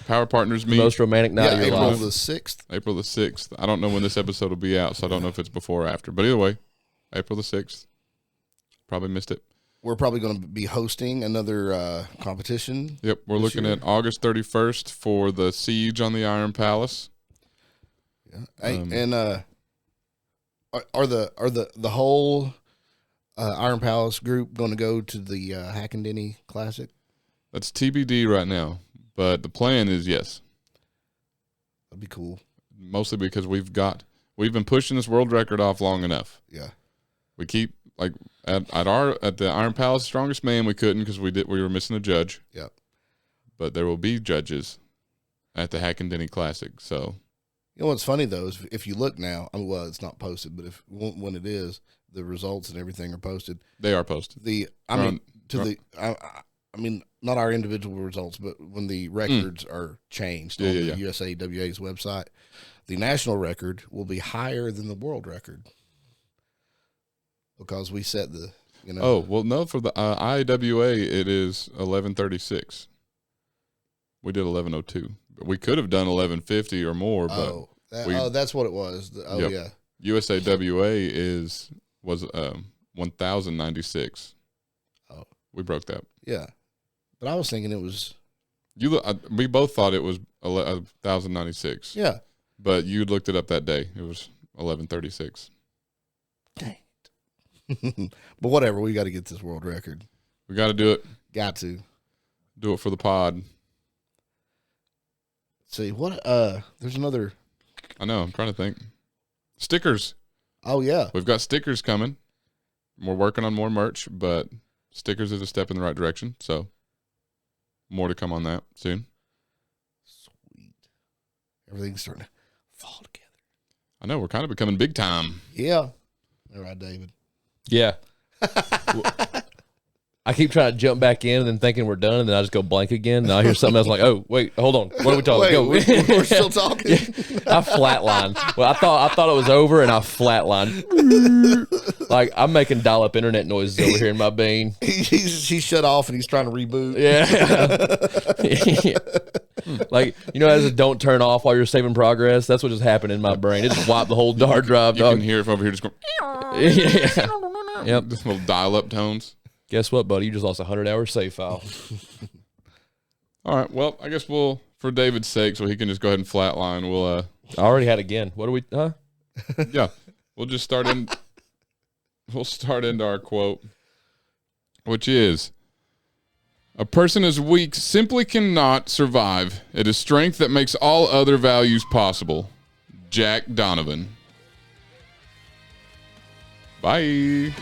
Power Partners The meet most romantic night Yeah, of your April life. the 6th. April the 6th. I don't know when this episode will be out, so I don't know if it's before or after. But either way, April the 6th. Probably missed it. We're probably going to be hosting another competition. Yep, we're looking at August 31st for the Siege on the Iron Palace. Yeah. And are the whole Iron Palace group going to go to the Hackendeny Classic? That's TBD right now, but the plan is yes. That'd be cool. Mostly because we've been pushing this world record off long enough. Yeah. We keep like at the Iron Palace Strongest Man we couldn't because we were missing a judge. Yep. But there will be judges at the Hackendeny Classic. So You know what's funny though is if you look now, I mean, well, it's not posted, but if when it is, the results and everything are posted. they are posted. I mean, not our individual results, but when the records are changed on the USAWA's website, the national record will be higher than the world record because we set the, Oh, well, no, for the IAWA, it is 1136. We did 1102. We could have done 1150 or more, but that's what it was. Yep. Yeah. USAWA was 1096. Oh. We broke that. Yeah. But I was thinking it was. We both thought it was 1096. Yeah. But you looked it up that day. It was 1136. Dang it. But whatever. We got to get this world record. We got to do it. Got to. Do it for the pod. See, what? There's another. I know. I'm trying to think. Stickers. Oh, yeah. We've got stickers coming. We're working on more merch, but stickers is a step in the right direction. So more to come on that soon. Sweet. Everything's starting to fall together. I know. We're kind of becoming big time. Yeah. All right, David. Yeah. I keep trying to jump back in and then thinking we're done, and then I just go blank again. And I hear something else like, "Oh, wait, hold on, what are we talking? Go." We're still talking. I flatlined. Well, I thought it was over, and I flatlined. Like I'm making dial-up internet noises over here in my bean. He's shut off and he's trying to reboot. Yeah. Like as a don't turn off while you're saving progress. That's what just happened in my brain. It just wiped the whole hard drive. You Dog. can hear it from over here just going. Yeah. Yep. Just little dial-up tones. Guess what, buddy? You just lost a 100-hour save file. All right. Well, I guess for David's sake, so he can just go ahead and flatline. We'll I already had again. What are we? Huh? yeah. We'll just start in. We'll start into our quote, which is: "A person as weak simply cannot survive. It is strength that makes all other values possible." Jack Donovan. Bye.